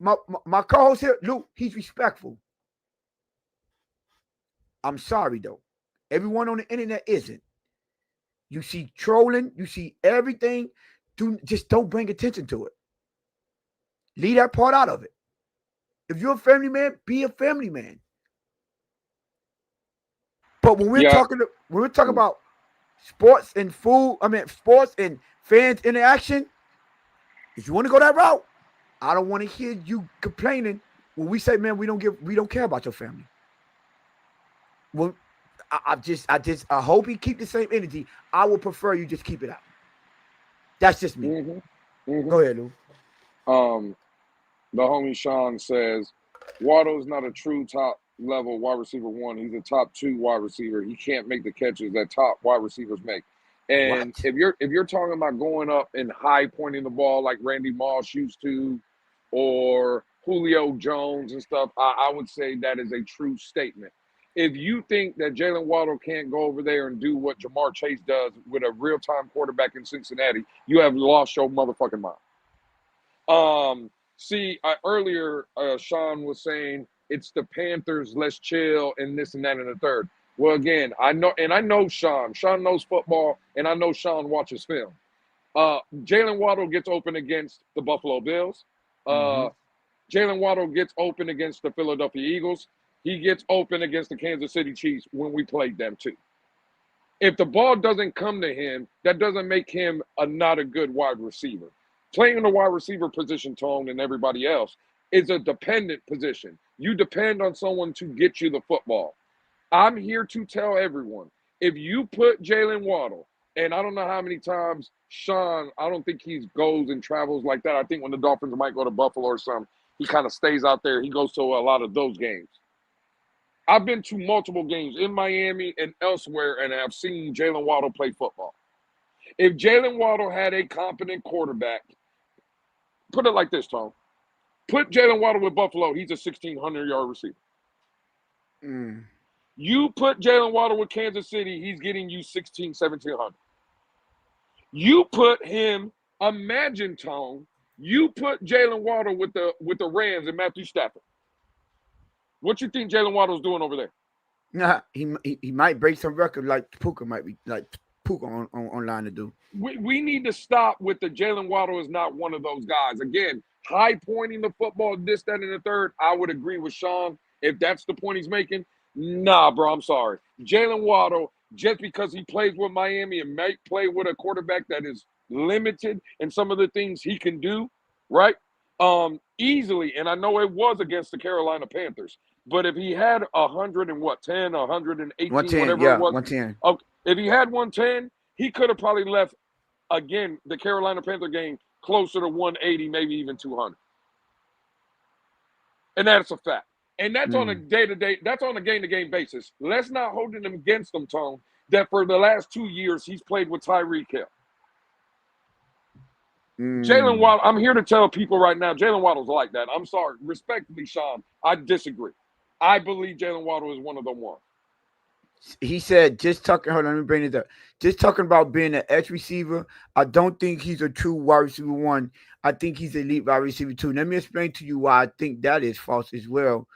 My co-host here, Luke, he's respectful. I'm sorry though. Everyone on the internet isn't. You see trolling. You see everything. Just don't bring attention to it. Leave that part out of it. If you're a family man, be a family man. But when we're talking about sports and sports and fans interaction, if you want to go that route, I don't want to hear you complaining when we say, man, we don't care about your family. Well, I hope he keep the same energy. I would prefer you just keep it out. That's just me. Mm-hmm. Mm-hmm. Go ahead, Lou. The homie Sean says Waddle's not a true top level wide receiver one. He's a top 2 wide receiver. He can't make the catches that top wide receivers make. And What? if you're talking about going up and high pointing the ball like Randy Moss used to, or Julio Jones and stuff, I would say that is a true statement. If you think that Jalen Waddle can't go over there and do what Jamar Chase does with a real-time quarterback in Cincinnati, you have lost your motherfucking mind. Earlier, Sean was saying it's the Panthers, let's chill, and this and that and the third. Well, again, I know Sean. Sean knows football, and I know Sean watches film. Jalen Waddle gets open against the Buffalo Bills. Jalen Waddle gets open against the Philadelphia Eagles. He gets open against the Kansas City Chiefs when we played them too. If the ball doesn't come to him, that doesn't make him not a good wide receiver. Playing the wide receiver position, Tone, and everybody else is a dependent position. You depend on someone to get you the football. I'm here to tell everyone, if you put Jalen Waddle, and I don't know how many times Sean, I don't think he goes and travels like that. I think when the Dolphins might go to Buffalo or something, he kind of stays out there. He goes to a lot of those games. I've been to multiple games in Miami and elsewhere, and I've seen Jalen Waddle play football. If Jalen Waddle had a competent quarterback, put it like this, Tom. Put Jalen Waddle with Buffalo, he's a 1,600-yard receiver. You put Jalen Waddle with Kansas City, he's getting you 1,700. You put him, imagine, Tom, you put Jalen Waddle with the Rams and Matthew Stafford. What you think Jalen Waddle's doing over there? Nah, he might break some record like Puka might be like Puka online to do. We need to stop with the Jalen Waddle is not one of those guys. Again, high pointing the football, this, that, and the third. I would agree with Sean if that's the point he's making. Nah, bro, I'm sorry. Jalen Waddle, just because he plays with Miami and might play with a quarterback that is limited in some of the things he can do, right? Easily, and I know it was against the Carolina Panthers, but if he had 110, 118, 110, whatever yeah, it was, 110. Okay, if he had 110, he could have probably left again the Carolina Panther game closer to 180, maybe even 200. And that's a fact. And that's on a day-to-day, that's on a game-to-game basis. Let's not hold him against him, Tone, that for the last 2 years he's played with Tyreek Hill. Jalen Waddle, I'm here to tell people right now, Jalen Waddle's like that. I'm sorry. Respectfully, Sean, I disagree. I believe Jalen Waddle is one of them ones. He said, hold on, let me bring it up. Just talking about being an X receiver, I don't think he's a true wide receiver one. I think he's an elite wide receiver two. Let me explain to you why I think that is false as well.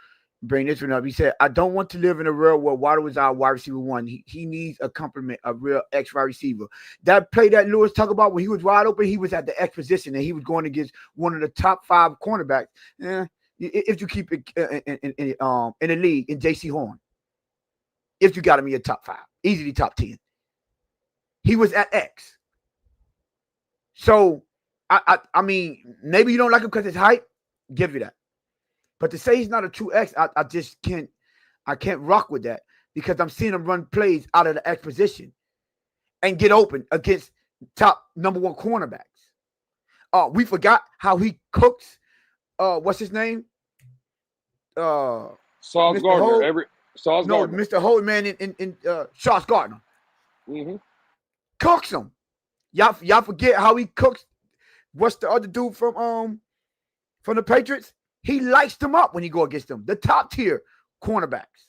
Bring this one up. He said, I don't want to live in a world where Waddle is our wide receiver one. He needs a complement, a real X wide receiver. That play that Lewis talked about when he was wide open, he was at the X position and he was going against one of the top 5 cornerbacks. If you keep it in the league, in J.C. Horn. If you got him in your top 5, easily top 10. He was at X. So, I mean, maybe you don't like him because his height. Give you that. But to say he's not a true X, I just can't rock with that because I'm seeing him run plays out of the X position and get open against top number 1 cornerbacks. We forgot how he cooks. What's his name? Sauce Gardner. Gardner. Mr. Holdman in Sauce Gardner. Cooks him. Y'all forget how he cooks. What's the other dude from the Patriots? He lights them up when he go against them. The top tier cornerbacks.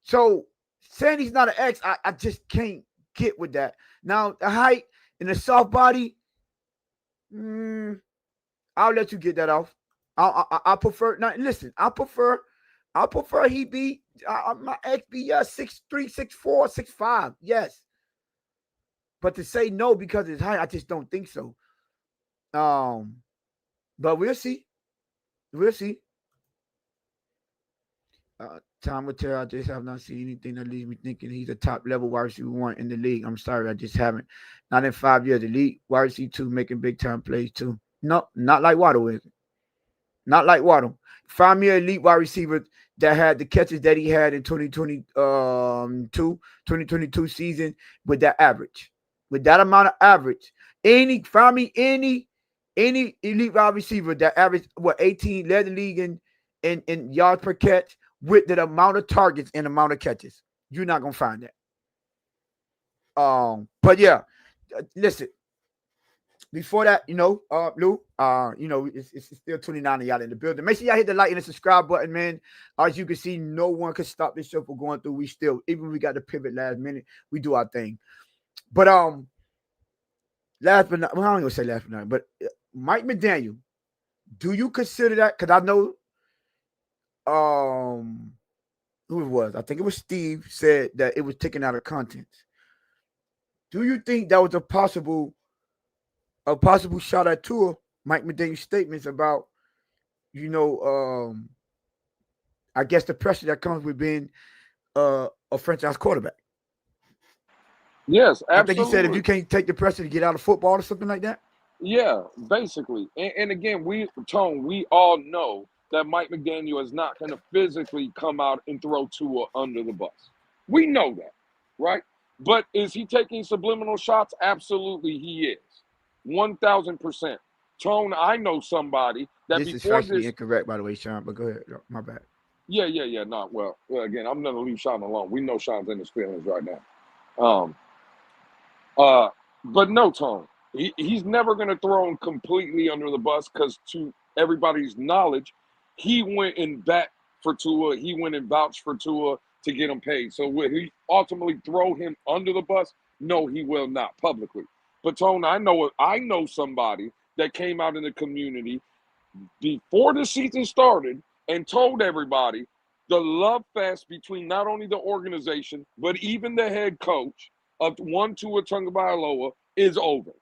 So saying he's not an X, I just can't get with that. Now the height and the soft body, I'll let you get that off. I prefer. Now listen, I prefer he be my X be 6'3", 6'4", 6'5". Yes, but to say no because of his height, I just don't think so. But we'll see. We'll see. Time will tell. I just have not seen anything that leaves me thinking he's a top level wide receiver one in the league. I'm sorry, I just haven't. Not in 5 years. The league wide receiver 2 making big time plays too. No, not like Waddle is. Not like Waddle. Find me an elite wide receiver that had the catches that he had in 2022 season with that average. With that amount of average. Find me any elite wide receiver that averaged 18, led the league in yards per catch with that amount of targets and amount of catches. You're not gonna find that. But yeah, listen. Before that, Lou, it's still 29 of y'all in the building. Make sure y'all hit the like and the subscribe button, man. As you can see, no one can stop this show from going through. We still, even we got the pivot last minute, we do our thing. But last but not, well, I don't even say last but not, but Mike McDaniel, do you consider that? Because I know, who it was? I think it was Steve said that it was taken out of context. Do you think that was a possible shot at Tua, Mike McDaniel's statements about, I guess the pressure that comes with being a franchise quarterback? Yes, absolutely. I think he said if you can't take the pressure to get out of football or something like that. Yeah, basically. And again, we all know that Mike McDaniel is not going to physically come out and throw Tua under the bus. We know that, right? But is he taking subliminal shots? Absolutely, he is. 1,000%. Tone, I know somebody that this before is factually incorrect, by the way, Sean, but go ahead. My bad. Yeah. No, well, again, I'm going to leave Sean alone. We know Sean's in his feelings right now. But no, Tone, he's never going to throw him completely under the bus because to everybody's knowledge, he went and bet for Tua. He went and vouched for Tua to get him paid. So will he ultimately throw him under the bus? No, he will not publicly. But Tone, I know somebody that came out in the community before the season started and told everybody the love fest between not only the organization, but even the head coach of Tua Tagovailoa is over.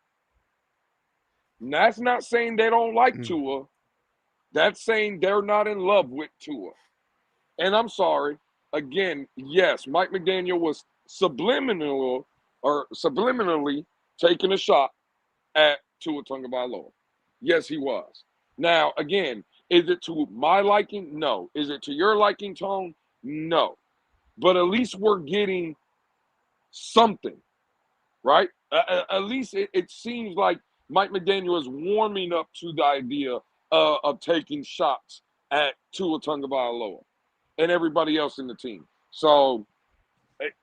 And that's not saying they don't like Tua. That's saying they're not in love with Tua. And I'm sorry. Again, yes, Mike McDaniel was subliminally taking a shot at Tua Tagovailoa. Yes, he was. Now, again, is it to my liking? No. Is it to your liking, Tone? No. But at least we're getting something, right? At least it seems like Mike McDaniel is warming up to the idea of taking shots at Tua Tagovailoa and everybody else in the team. So,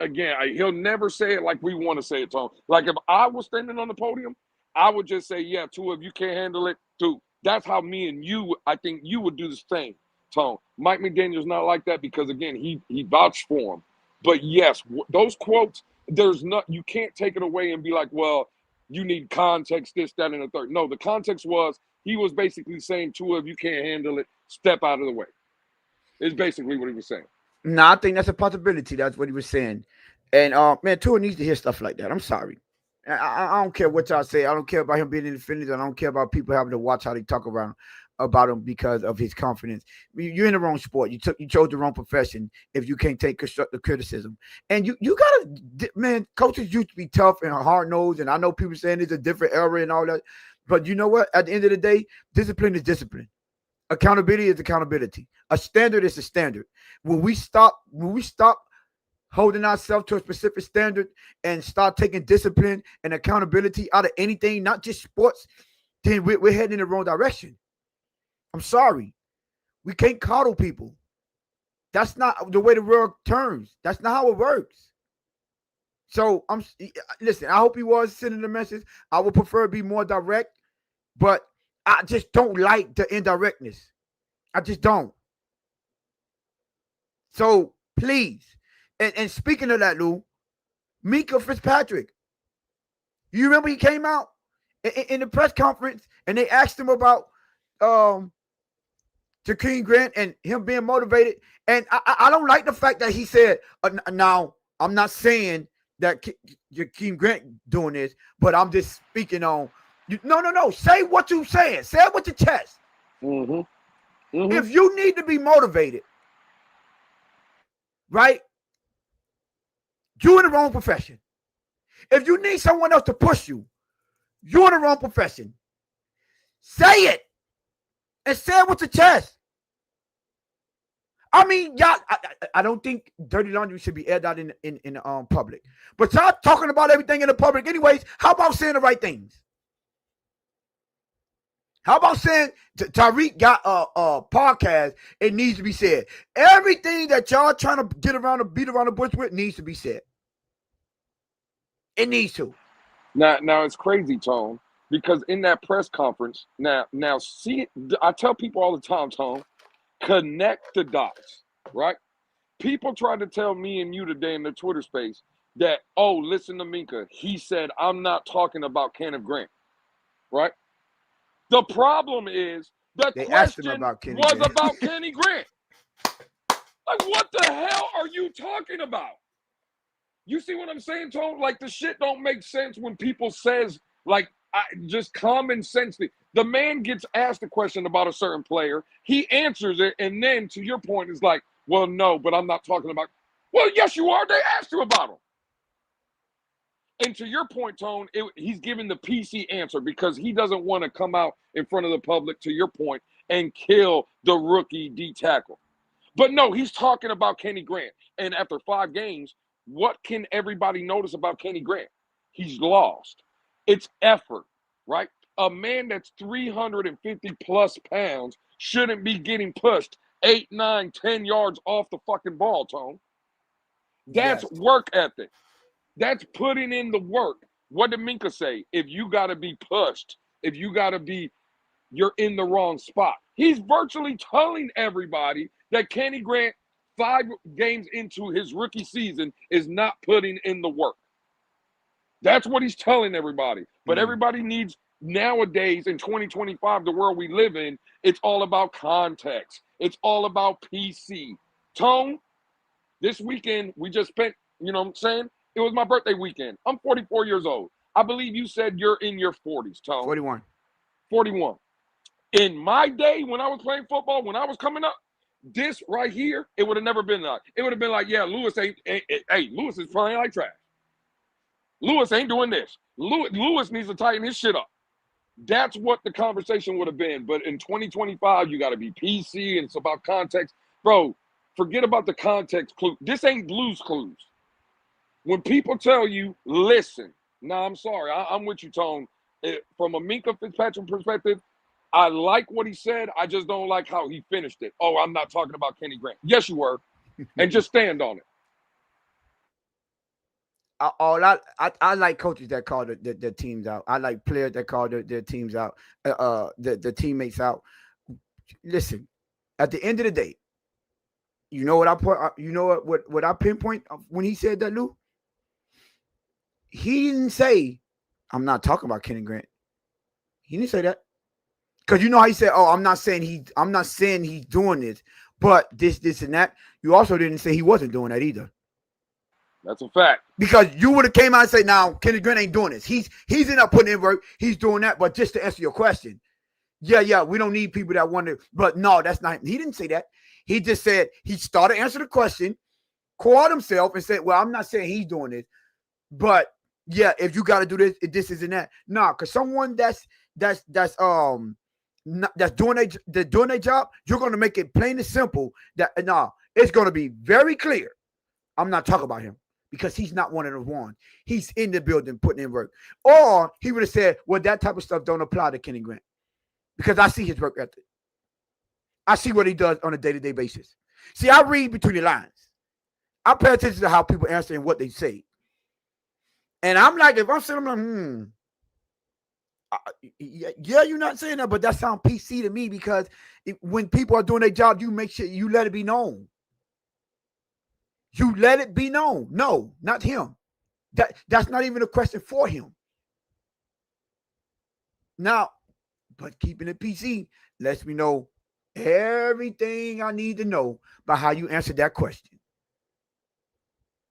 again, he'll never say it like we want to say it, Tone. Like if I was standing on the podium, I would just say, yeah, Tua, if you can't handle it, dude. That's how me and you, I think you would do the same, Tone. Mike McDaniel's not like that because, again, he vouched for him. But, yes, those quotes, you can't take it away and be like, well, you need context, this, that, and the third. No, the context was he was basically saying, Tua, if you can't handle it, step out of the way. It's basically what he was saying. No, I think that's a possibility. That's what he was saying. And, man, Tua needs to hear stuff like that. I'm sorry. I don't care what y'all say. I don't care about him being in the feelings. I don't care about people having to watch how they talk about him because of his confidence. You're in the wrong sport. You chose the wrong profession if you can't take constructive criticism. And you gotta, man, coaches used to be tough and hard-nosed, and I know people saying it's a different era and all that. But you know what? At the end of the day, discipline is discipline. Accountability is accountability. A standard is a standard. When we stop holding ourselves to a specific standard and start taking discipline and accountability out of anything, not just sports, then we're heading in the wrong direction. I'm sorry. We can't coddle people. That's not the way the world turns. That's not how it works. So listen, I hope he was sending the message. I would prefer to be more direct, but I just don't like the indirectness. I just don't. So please. And speaking of that, Lou, Mika Fitzpatrick, you remember he came out in the press conference and they asked him about Jakeem Grant and him being motivated. And I don't like the fact that he said, now, I'm not saying that Jakeem Grant doing this, but I'm just speaking on, no. Say what you saying. Say it with your chest. Mm-hmm. Mm-hmm. If you need to be motivated, right? You're in the wrong profession. If you need someone else to push you, you're in the wrong profession. Say it. and say it with the chest. I mean, y'all, I don't think dirty laundry should be aired out in public. But y'all talking about everything in the public anyways. How about saying the right things? How about saying Tyreek got a podcast? It needs to be said. Everything that y'all trying to get around and beat around the bush with needs to be said. It needs to. Now it's crazy, Tone, because in that press conference, now see, I tell people all the time, Tone, connect the dots, right? People tried to tell me and you today in the Twitter space that, oh, listen to Minka. He said, I'm not talking about Kenneth Grant, right? The problem is the question about Kenny Grant. Like, what the hell are you talking about? You see what I'm saying, Tone? Like, the shit don't make sense when people says, like, just common sense. The man gets asked a question about a certain player. He answers it, and then, to your point, is like, well, no, but I'm not talking about. Well, yes, you are. They asked you about him. And to your point, Tone, he's giving the PC answer because he doesn't want to come out in front of the public, to your point, and kill the rookie D tackle. But no, he's talking about Kenny Grant. And after 5 games, what can everybody notice about Kenny Grant? He's lost. It's effort, right? A man that's 350 plus pounds shouldn't be getting pushed 8, 9, 10 yards off the fucking ball, Tone. That's work ethic. That's putting in the work. What did Minka say? If you got to be pushed, if you got to be, you're in the wrong spot. He's virtually telling everybody that Kenny Grant, 5 games into his rookie season, is not putting in the work. That's what he's telling everybody. But everybody needs, nowadays in 2025, the world we live in, it's all about context. It's all about PC. Tone, this weekend, we just spent, you know what I'm saying? It was my birthday weekend. I'm 44 years old. I believe you said you're in your 40s, Tone. 41. 41. In my day, when I was playing football, when I was coming up, this right here, it would have never been like, it would have been like, yeah, Lewis Lewis is playing like trash. Lewis ain't doing this. Lewis needs to tighten his shit up. That's what the conversation would have been. But in 2025, you got to be PC and it's about context. Bro, forget about the context clue. This ain't Blue's Clues. When people tell you, listen, I'm sorry, I'm with you, Tone. From a Minka Fitzpatrick perspective, I like what he said. I just don't like how he finished it. Oh, I'm not talking about Kenny Grant. Yes, you were. And just stand on it. I like coaches that call their teams out. I like players that call their teams out, the teammates out. Listen, at the end of the day, you know what I pinpoint when he said that, Lou? He didn't say, I'm not talking about Kenny Grant. He didn't say that. Because you know how he said, oh, I'm not saying he's doing this, but this, and that. You also didn't say he wasn't doing that either. That's a fact. Because you would have came out and said, now, Kenny Grant ain't doing this. He's in up putting in work. He's doing that. But just to answer your question, yeah, we don't need people that want to. But no, that's not. He didn't say that. He just said, he started answering the question, called himself and said, well, I'm not saying he's doing this, but yeah, if you got to do this isn't that. Nah, because someone that's doing their job, you're going to make it plain and simple that it's going to be very clear. I'm not talking about him because he's not one of the ones. He's in the building putting in work. Or he would have said, well, that type of stuff don't apply to Kenny Grant because I see his work ethic. I see what he does on a day-to-day basis. See, I read between the lines. I pay attention to how people answer and what they say. And I'm like, if I'm saying, I'm like, yeah, you're not saying that, but that sounds PC to me because when people are doing their job, you make sure you let it be known. You let it be known. No, not him. That's not even a question for him. Now, but keeping it PC lets me know everything I need to know about how you answered that question.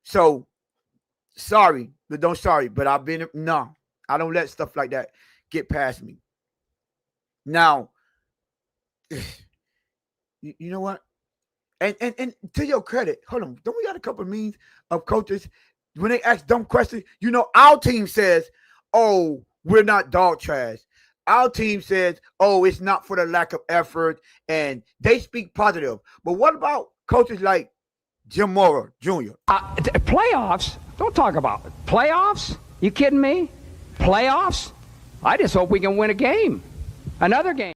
So, sorry, but I don't let stuff like that get past me. Now, you know what? And to your credit, hold on, don't we got a couple of memes of coaches when they ask dumb questions? You know, our team says, oh, we're not dog trash. Our team says, "Oh, it's not for the lack of effort," and they speak positive. But what about coaches like Jim Mora Jr.? Playoffs? Don't talk about it. Playoffs? You kidding me? Playoffs? I just hope we can win a game, another game.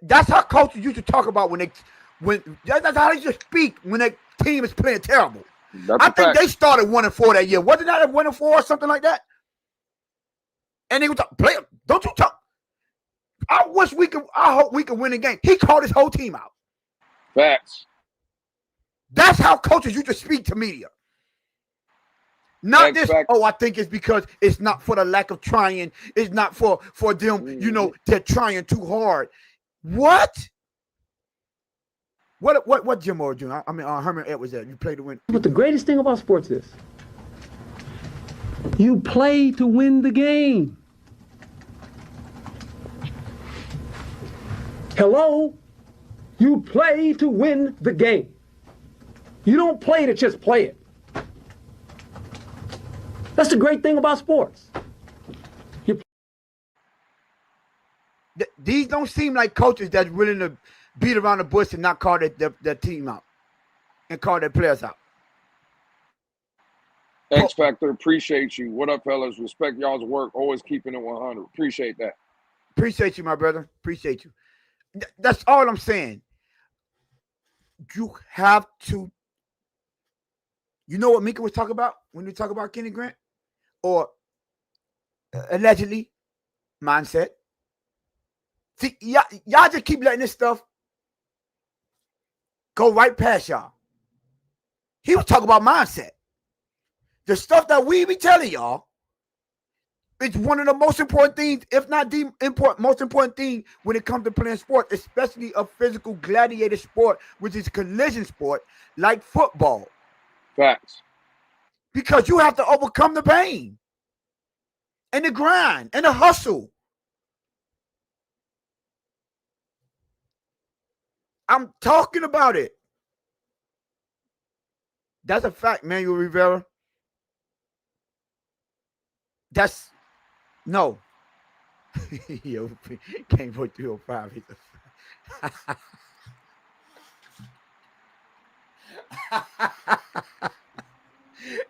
That's how coaches used to talk about when that's how they just speak when their team is playing terrible. I think they started 1-4 that year. Wasn't that a 1-4 or something like that? And they would talk, play. Don't you talk? I hope we can win a game. He called his whole team out. Facts. That's how coaches used to speak to media. Not this, I think it's because it's not for the lack of trying. It's not for them, they're trying too hard. What Jim Moore Jr.? I mean, Herman Edwards there. You play to win. But the greatest thing about sports is you play to win the game. Hello? You play to win the game. You don't play to just play it. That's the great thing about sports. These don't seem like coaches that's willing to beat around the bush and not call their team out and call their players out. X Factor, appreciate you. What up, fellas? Respect y'all's work. Always keeping it 100. Appreciate that. Appreciate you, my brother. Appreciate you. That's all I'm saying. You have to. You know what Mika was talking about when we talk about Kenny Grant? Or allegedly mindset. See, y'all just keep letting this stuff go right past y'all. He was talking about mindset. The stuff that we be telling y'all, it's one of the most important things, if not the most important thing when it comes to playing sport, especially a physical gladiator sport, which is collision sport, like football. Facts. Because you have to overcome the pain and the grind and the hustle. I'm talking about it. That's a fact, Manuel Rivera. That's no. Yo, can't vote 305.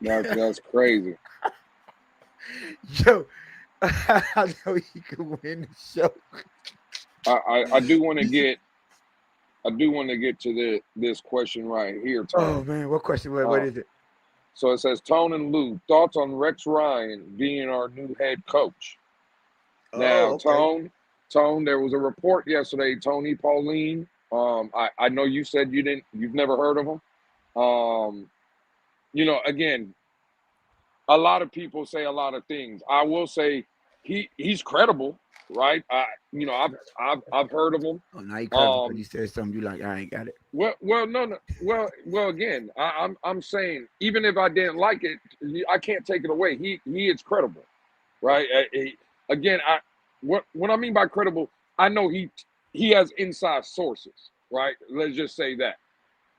That's crazy. Yo, I know he could win the show. I do want to get to this question right here, Tone. Oh man, what question? What is it? So it says, Tone and Lou, thoughts on Rex Ryan being our new head coach? Now, okay. Tone, there was a report yesterday, Tony Pauline. I know you said you've never heard of him. Again, a lot of people say a lot of things. I will say he's credible, right? I've heard of him. Oh, now you credible because you said something you like. I ain't got it. No. Well, again, I'm saying even if I didn't like it, I can't take it away. He is credible, right? What I mean by credible, I know he has inside sources, right? Let's just say that.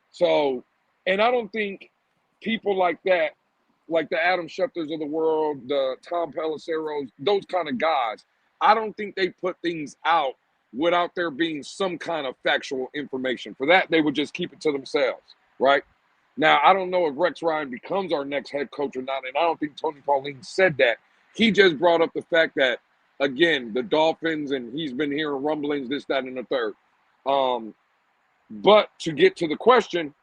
So, and I don't think people like that, like the Adam Schefters of the world, the Tom Pelisseros, those kind of guys, I don't think they put things out without there being some kind of factual information. For that, they would just keep it to themselves, right? Now, I don't know if Rex Ryan becomes our next head coach or not, and I don't think Tony Pauline said that. He just brought up the fact that, again, the Dolphins, and he's been hearing rumblings, this, that, and the third. But to get to the question,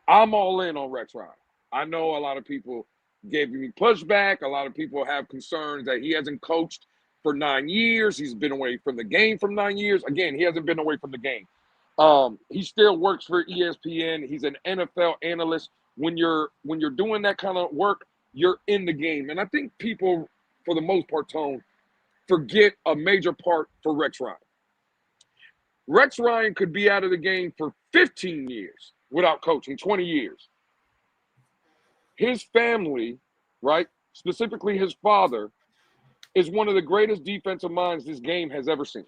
I'm all in on Rex Ryan. I know a lot of people gave me pushback. A lot of people have concerns that he hasn't coached for 9 years. He's been away from the game for 9 years. Again, he hasn't been away from the game. He still works for ESPN. He's an NFL analyst. When you're doing that kind of work, you're in the game. And I think people, for the most part, Tone, forget a major part for Rex Ryan. Rex Ryan could be out of the game for 15 years without coaching, 20 years. His family, right, specifically his father, is one of the greatest defensive minds this game has ever seen.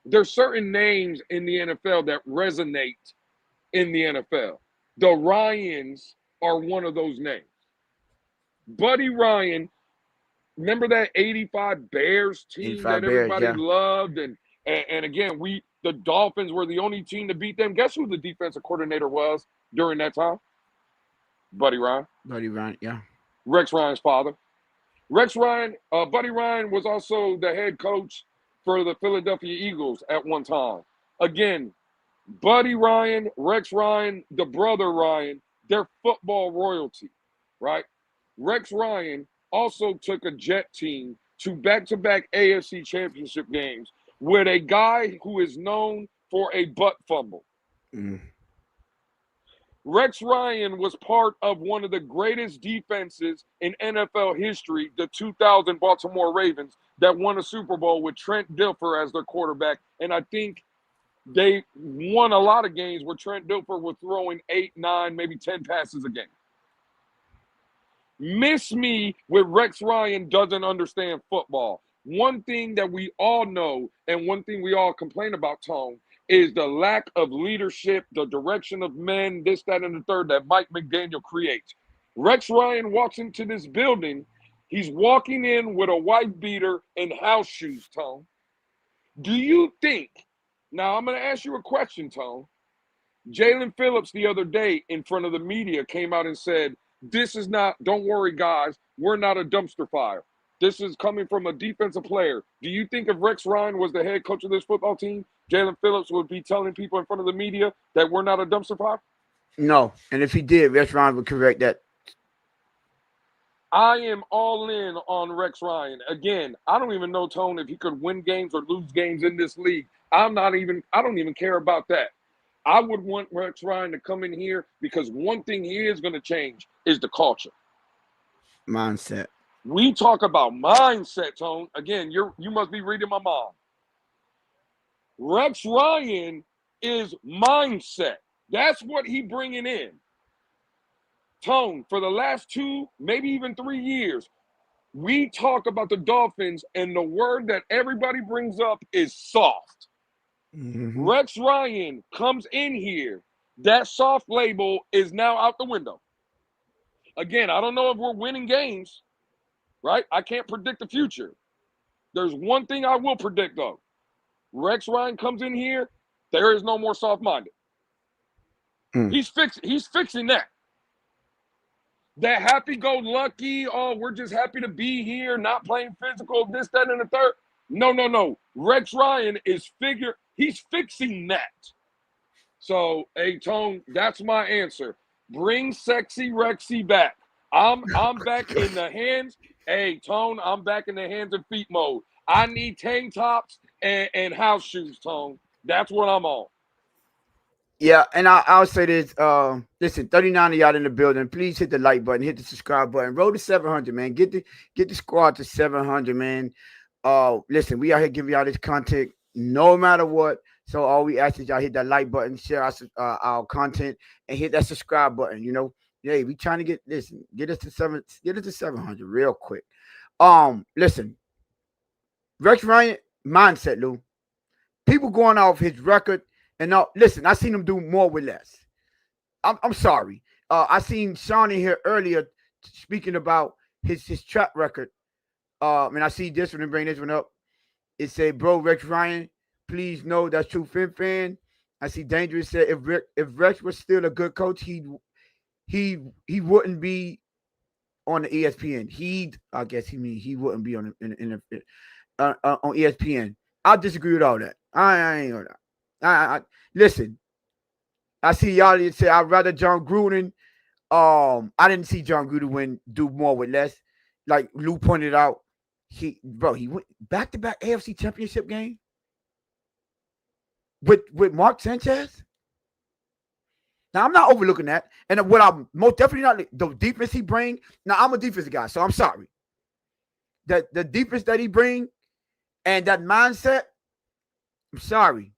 There's certain names in the NFL that resonate in the NFL. The Ryans are one of those names. Buddy Ryan remember that 85 Bears team 85 that Bears, everybody yeah. loved? And again, the Dolphins were the only team to beat them. Guess who the defensive coordinator was during that time? Buddy Ryan. Buddy Ryan, yeah. Rex Ryan's father. Buddy Ryan was also the head coach for the Philadelphia Eagles at one time. Again, Buddy Ryan, Rex Ryan, the brother Ryan, they're football royalty, right? Rex Ryan also took a Jet team to back-to-back AFC championship games with a guy who is known for a butt fumble. Mm. Rex Ryan was part of one of the greatest defenses in NFL history, the 2000 Baltimore Ravens, that won a Super Bowl with Trent Dilfer as their quarterback. And I think they won a lot of games where Trent Dilfer was throwing 8, 9, maybe 10 passes a game. Miss me with Rex Ryan doesn't understand football. One thing that we all know and one thing we all complain about, Tone, is the lack of leadership, the direction of men, this, that, and the third that Mike McDaniel creates. Rex Ryan walks into this building. He's walking in with a white beater and house shoes, Tone. Do you think, now I'm going to ask you a question, Tone. Jalen Phillips the other day in front of the media came out and said, this is not, don't worry, guys, we're not a dumpster fire. This is coming from a defensive player. Do you think if Rex Ryan was the head coach of this football team, Jalen Phillips would be telling people in front of the media that we're not a dumpster fire? No. And if he did, Rex Ryan would correct that. I am all in on Rex Ryan. Again, I don't even know, Tone, if he could win games or lose games in this league. I don't even care about that. I would want Rex Ryan to come in here because one thing he is going to change is the culture. Mindset. We talk about mindset, Tone. Again, you must be reading my mind. Rex Ryan is mindset. That's what he bringing in. Tone, for the last 2, maybe even 3 years, we talk about the Dolphins, and the word that everybody brings up is soft. Mm-hmm. Rex Ryan comes in here. That soft label is now out the window. Again, I don't know if we're winning games, right? I can't predict the future. There's one thing I will predict, though. Rex Ryan comes in here, there is no more soft-minded. He's fixing that. That happy-go-lucky, oh, we're just happy to be here, not playing physical, this, that, and the third. No. Rex Ryan he's fixing that. So, hey, Tone, that's my answer. Bring sexy Rexy back. I'm back in the hands. Hey, Tone, I'm back in the hands and feet mode. I need tank tops and house shoes, Tone. That's what I'm on. Yeah, and I'll say this. Listen, 39 of y'all in the building. Please hit the like button, hit the subscribe button. Roll to 700, man. Get the squad to 700, man. Listen, we out here giving y'all this content no matter what. So all we ask is y'all hit that like button, share our content, and hit that subscribe button. You know, hey, we trying to get us to 700 real quick. Listen, Rex Ryan mindset, Lou. People going off his record. And now, listen, I seen him do more with less. I'm sorry. I seen Sean in here earlier speaking about his track record. And I see this one and bring this one up. It said, bro, Rex Ryan, please know that's true fan. I see Dangerous said if Rex was still a good coach, he wouldn't be on the ESPN. I guess he wouldn't be on ESPN. I disagree with all that. I ain't gonna lie. Listen, I see y'all say I'd rather John Gruden. I didn't see John Gruden do more with less. Like Lou pointed out, he went back-to-back AFC championship game with Mark Sanchez. Now I'm not overlooking that. And what I'm most definitely not the defense he bring. Now I'm a defensive guy, so I'm sorry. That the defense that he bring and that mindset, I'm sorry.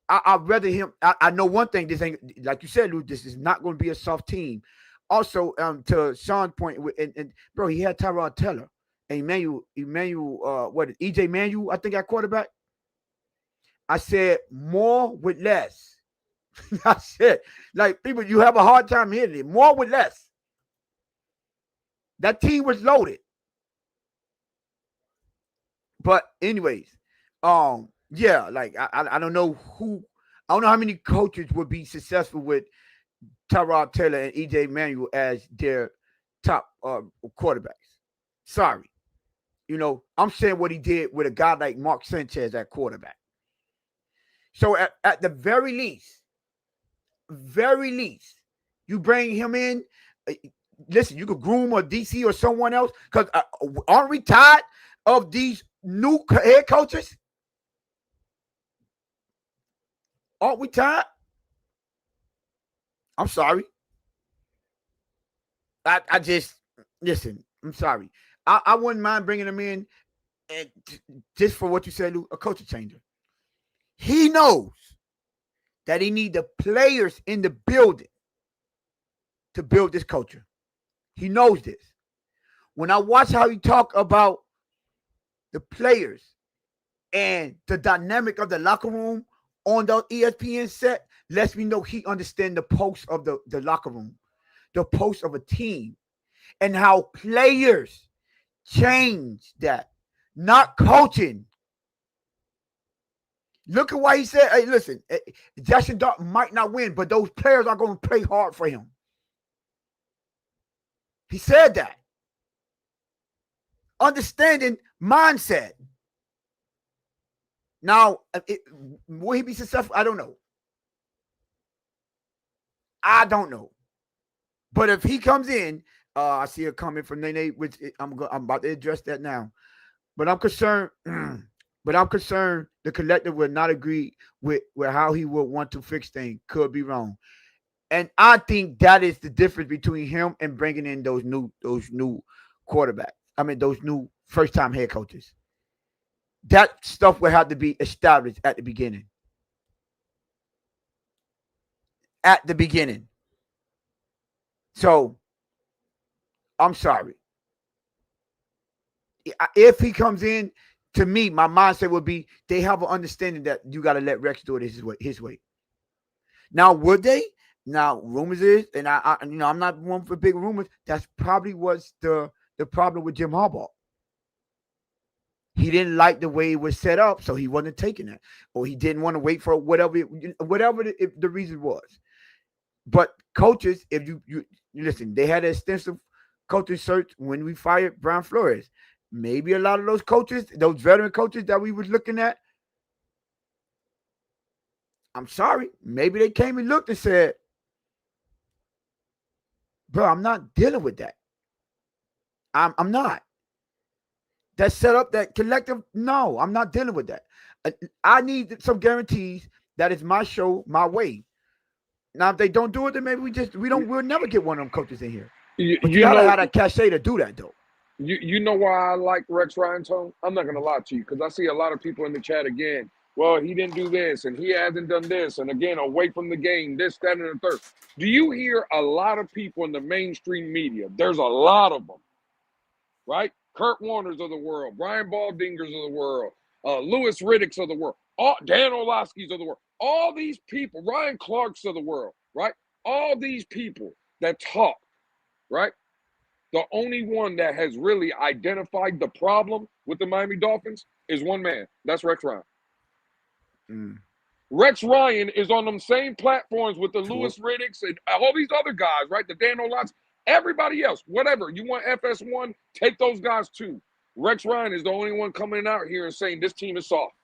I'd rather him. I know one thing. This ain't, like you said, Lou. This is not going to be a soft team. Also, to Sean's point, and bro, he had Tyrod Taylor and Emmanuel. EJ Manuel? I think at quarterback. I said more with less. I said, like, people, you have a hard time hearing it. More with less. That team was loaded. But anyways, yeah, like I don't know I don't know how many coaches would be successful with Tyrod Taylor and EJ Manuel as their top quarterbacks. Sorry. I'm saying what he did with a guy like Mark Sanchez at quarterback. So at the very least, you bring him in. Listen, you could groom a DC or someone else because aren't we tired of these new head coaches? Aren't we tired? I'm sorry. I just listen. I'm sorry. I wouldn't mind bringing him in, and just for what you said, Lou, a culture changer. He knows that he needs the players in the building to build this culture. He knows this. When I watch how he talk about the players and the dynamic of the locker room on the ESPN set, lets me know he understands the pulse of the locker room, the pulse of a team, and how players change that, not coaching. Look at why he said, hey, listen, Jackson Dart might not win, but those players are going to play hard for him. He said that. Understanding mindset. Now, will he be successful? I don't know. But if he comes in, I see a comment from Nene, which I'm about to address that now. But I'm concerned. The collective will not agree with how he will want to fix things. Could be wrong. And I think that is the difference between him and bringing in those new quarterbacks. I mean, those new first-time head coaches. That stuff will have to be established at the beginning. So, I'm sorry. If he comes in, to me, my mindset would be they have an understanding that you got to let Rex do it his way. Now, would they? Now, rumors is, and I'm not one for big rumors. That's probably what's the problem with Jim Harbaugh. He didn't like the way it was set up, so he wasn't taking it, or he didn't want to wait for whatever the reason was. But coaches, if you listen, they had an extensive coaching search when we fired Brian Flores. Maybe a lot of those coaches, those veteran coaches that we was looking at, I'm sorry, maybe they came and looked and said, bro, I'm not dealing with that. I'm not. That setup, that collective, no, I'm not dealing with that. I need some guarantees that it's my show, my way. Now, if they don't do it, then maybe we'll never get one of them coaches in here. But you gotta have that cachet to do that, though. You know why I like Rex Ryan, Tone? I'm not gonna lie to you, because I see a lot of people in the chat again. Well, he didn't do this, and he hasn't done this, and again, away from the game, this, that, and the third. Do you hear a lot of people in the mainstream media? There's a lot of them, right? Kurt Warners of the world, Brian Baldingers of the world, Louis Riddicks of the world, Dan Orlovsky's of the world, all these people, Ryan Clark's of the world, right? All these people that talk, right? The only one that has really identified the problem with the Miami Dolphins is one man. That's Rex Ryan. Rex Ryan is on them same platforms with the Louis Riddicks and all these other guys, right? The Dan Orlovsky, everybody else, whatever. You want FS1, take those guys too. Rex Ryan is the only one coming out here and saying this team is soft.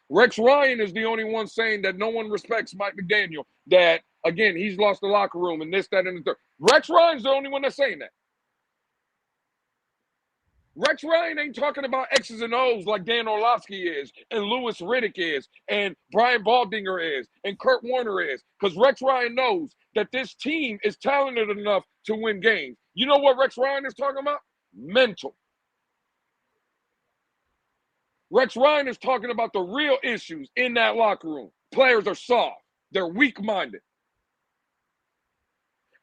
Rex Ryan is the only one saying that no one respects Mike McDaniel, that, again, he's lost the locker room and this, that, and the third. Rex Ryan's the only one that's saying that. Rex Ryan ain't talking about X's and O's like Dan Orlovsky is, and Louis Riddick is, and Brian Baldinger is, and Kurt Warner is, because Rex Ryan knows that this team is talented enough to win games. You know what Rex Ryan is talking about? Mental. Rex Ryan is talking about the real issues in that locker room. Players are soft. They're weak-minded.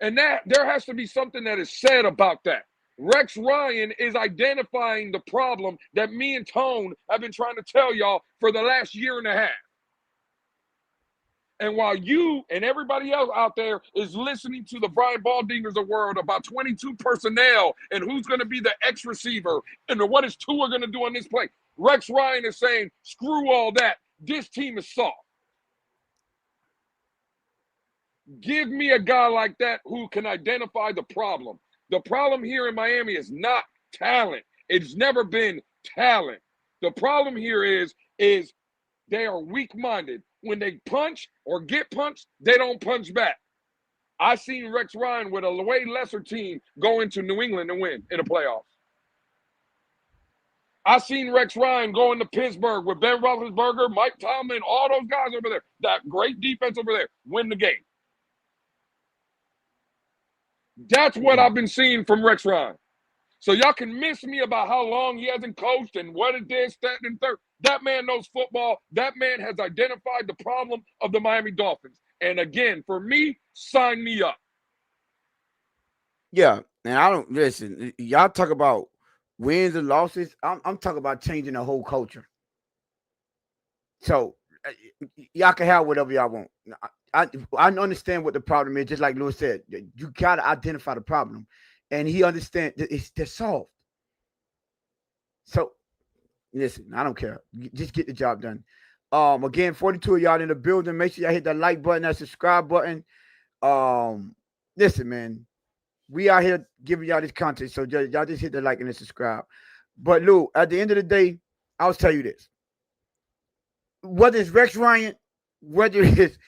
And that there has to be something that is said about that. Rex Ryan is identifying the problem that me and Tone have been trying to tell y'all for the last year and a half. And while you and everybody else out there is listening to the Brian Baldingers of the world about 22 personnel and who's going to be the X receiver and what is Tua going to do on this play, Rex Ryan is saying, screw all that. This team is soft. Give me a guy like that who can identify the problem. The problem here in Miami is not talent. It's never been talent. The problem here is they are weak-minded. When they punch or get punched, they don't punch back. I seen Rex Ryan with a way lesser team go into New England and win in the playoffs. I seen Rex Ryan go into Pittsburgh with Ben Roethlisberger, Mike Tomlin, all those guys over there, that great defense over there, win the game. That's what I've been seeing from Rex Ryan. So y'all can miss me about how long he hasn't coached and what it is, that, and third. That man knows football. That man has identified the problem of the Miami Dolphins. And again, for me, sign me up. Yeah, and I don't listen. Y'all talk about wins and losses. I'm talking about changing the whole culture. So y'all can have whatever y'all want. I understand what the problem is. Just like Lewis said, you gotta identify the problem, and he understands they're solved. So listen, I don't care. Just get the job done. Again, 42 of y'all in the building. Make sure y'all hit that like button, that subscribe button. Listen, man, we out here giving y'all this content, so y'all just hit the like and the subscribe. But Lou, at the end of the day, I'll tell you this: whether it's Rex Ryan, whether it's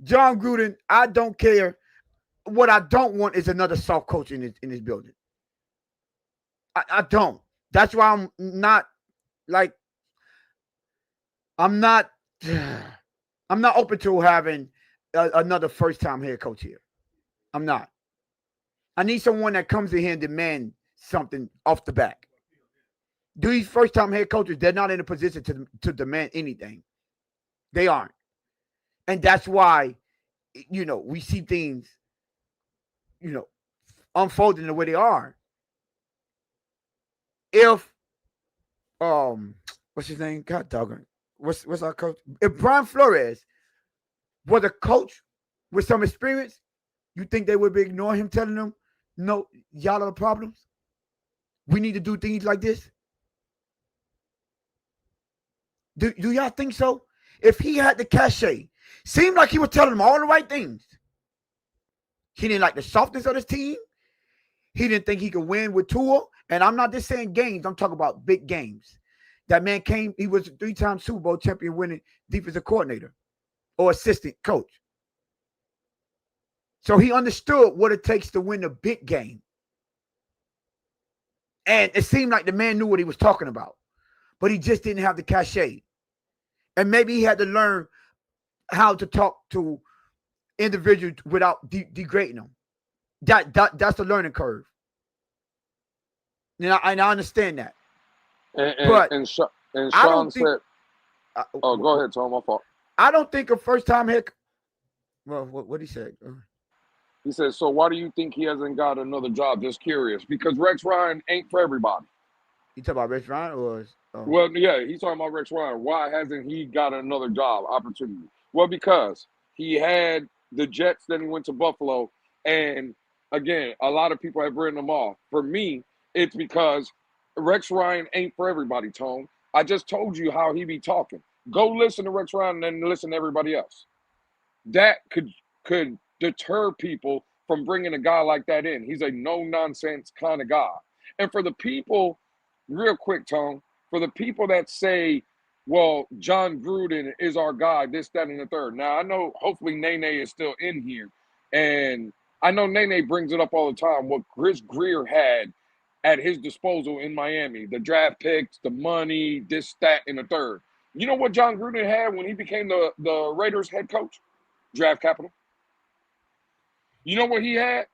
John Gruden, I don't care. What I don't want is another soft coach in this building. I don't. That's why I'm not open to having another first-time head coach here. I'm not. I need someone that comes in here and demand something off the back. These first-time head coaches, they're not in a position to demand anything. They aren't. And that's why, we see things, unfolding the way they are. If, what's his name? God doggone. What's our coach? If Brian Flores was a coach with some experience, you think they would be ignoring him, telling them, no, y'all are the problems? We need to do things like this? Do y'all think so? If he had the cachet, seemed like he was telling them all the right things. He didn't like the softness of his team. He didn't think he could win with Tua. And I'm not just saying games. I'm talking about big games. That man came, he was a 3-time Super Bowl champion winning defensive coordinator or assistant coach. So he understood what it takes to win a big game. And it seemed like the man knew what he was talking about. But he just didn't have the cachet. And maybe he had to learn how to talk to individuals without degrading them. That's the learning curve. And I understand that. And Sean said, go ahead, Tom, my fault. I don't think a first-time head. Well, what he said? He said, so why do you think he hasn't got another job? Just curious. Because Rex Ryan ain't for everybody. You talking about Rex Ryan or? Well, yeah, he's talking about Rex Ryan. Why hasn't he got another job opportunity? Well, because he had the Jets, then he went to Buffalo. And, again, a lot of people have written him off. For me, it's because Rex Ryan ain't for everybody, Tone. I just told you how he be talking. Go listen to Rex Ryan and then listen to everybody else. That could deter people from bringing a guy like that in. He's a no-nonsense kind of guy. And for the people, real quick, Tone, for the people that say, well, John Gruden is our guy, this, that, and the third. Now, I know hopefully Nene is still in here. And I know Nene brings it up all the time, what Chris Greer had at his disposal in Miami. The draft picks, the money, this, that, and the third. You know what John Gruden had when he became the Raiders head coach? Draft capital. You know what he had?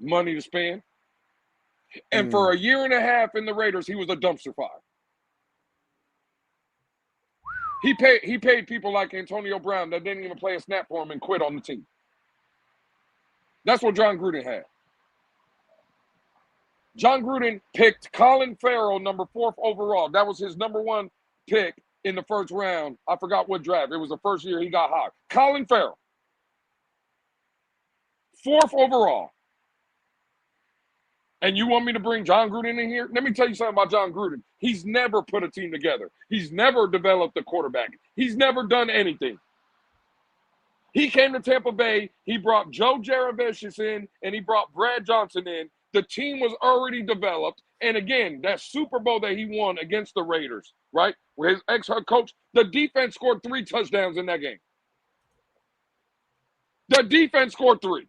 Money to spend. And for a year and a half in the Raiders, he was a dumpster fire. He paid people like Antonio Brown that didn't even play a snap for him and quit on the team. That's what John Gruden had. John Gruden picked Colin Farrell, number 4 overall. That was his number 1 pick in the first round. I forgot what draft. It was the first year he got hired. Colin Farrell. 4th overall. And you want me to bring John Gruden in here? Let me tell you something about John Gruden. He's never put a team together. He's never developed a quarterback. He's never done anything. He came to Tampa Bay. He brought Joe Jaravicius in, and he brought Brad Johnson in. The team was already developed. And again, that Super Bowl that he won against the Raiders, right, where his ex-head coach, the defense scored 3 touchdowns in that game. The defense scored 3.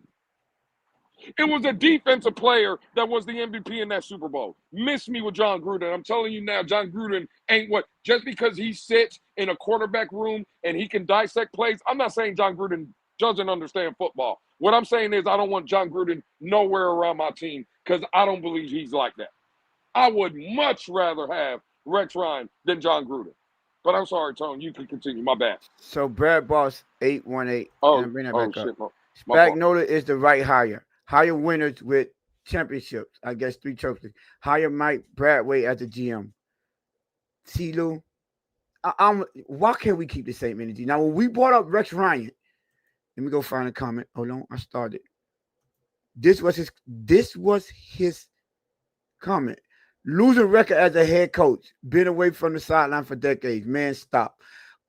It was a defensive player that was the MVP in that Super Bowl. Miss me with John Gruden. I'm telling you now, John Gruden ain't what. Just because he sits in a quarterback room and he can dissect plays, I'm not saying John Gruden doesn't understand football. What I'm saying is I don't want John Gruden nowhere around my team because I don't believe he's like that. I would much rather have Rex Ryan than John Gruden. But I'm sorry, Tone. You can continue. My bad. So Brad Boss 818. Bring that back shit, up. Spagnuolo is the right hire. Hire winners with championships. I guess 3 trophies. Hire Mike Bradway as the GM. See, Lou, why can't we keep the same energy? Now, when we brought up Rex Ryan, let me go find a comment. Hold on, I started. This was his comment. Losing record as a head coach, been away from the sideline for decades. Man, stop.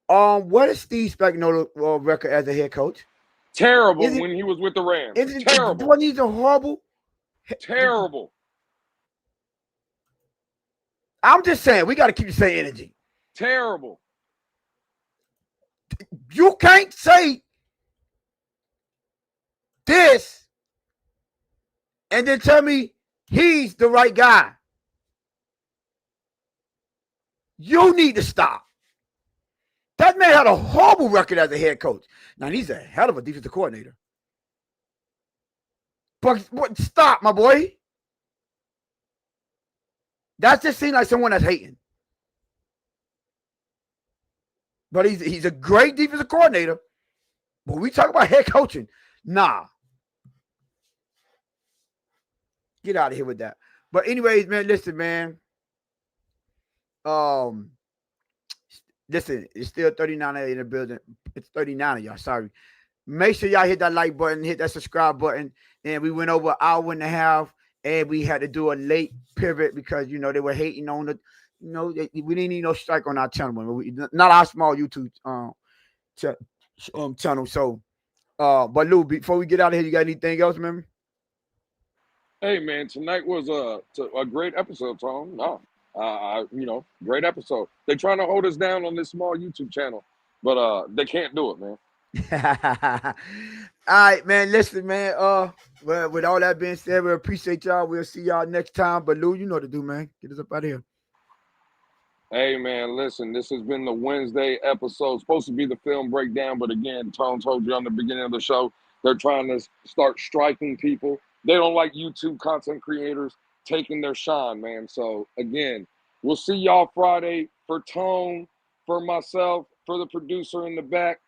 What is Steve Spagnuolo record as a head coach? Terrible when he was with the Rams. Terrible. Wasn't he horrible? Terrible. I'm just saying, we got to keep the same energy. Terrible. You can't say this and then tell me he's the right guy. You need to stop. That man had a horrible record as a head coach. Now, he's a hell of a defensive coordinator. But stop, my boy. That just seems like someone that's hating. But he's a great defensive coordinator. But we talk about head coaching. Nah. Get out of here with that. But anyways, man, listen, man. Listen, it's still 39 in the building. It's 39 of y'all. Sorry. Make sure y'all hit that like button, hit that subscribe button. And we went over an hour and a half, and we had to do a late pivot because, they were hating on the, we didn't need no strike on our channel. Not our small YouTube channel. So, but Lou, before we get out of here, you got anything else, man? Hey, man, tonight was a great episode, Tom. No. Great episode. They're trying to hold us down on this small YouTube channel, but they can't do it, man. All right, man. Listen, man. Well, with all that being said, we appreciate y'all. We'll see y'all next time. But Lou, you know what to do, man. Get us up out of here. Hey, man, listen, this has been the Wednesday episode. Supposed to be the film breakdown, but again, Tone told you on the beginning of the show, they're trying to start striking people. They don't like YouTube content creators taking their shine, man. So again, we'll see y'all Friday. For Tone, for myself, for the producer in the back.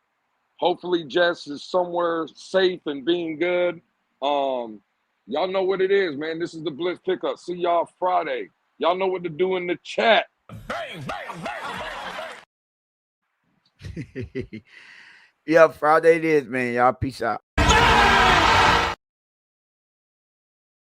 Hopefully Jess is somewhere safe and being good. Y'all know what it is, man. This is the Blitz Pickup. See y'all Friday. Y'all know what to do in the chat. Bang, bang, bang, bang. Yeah, Friday it is, man. Y'all peace out.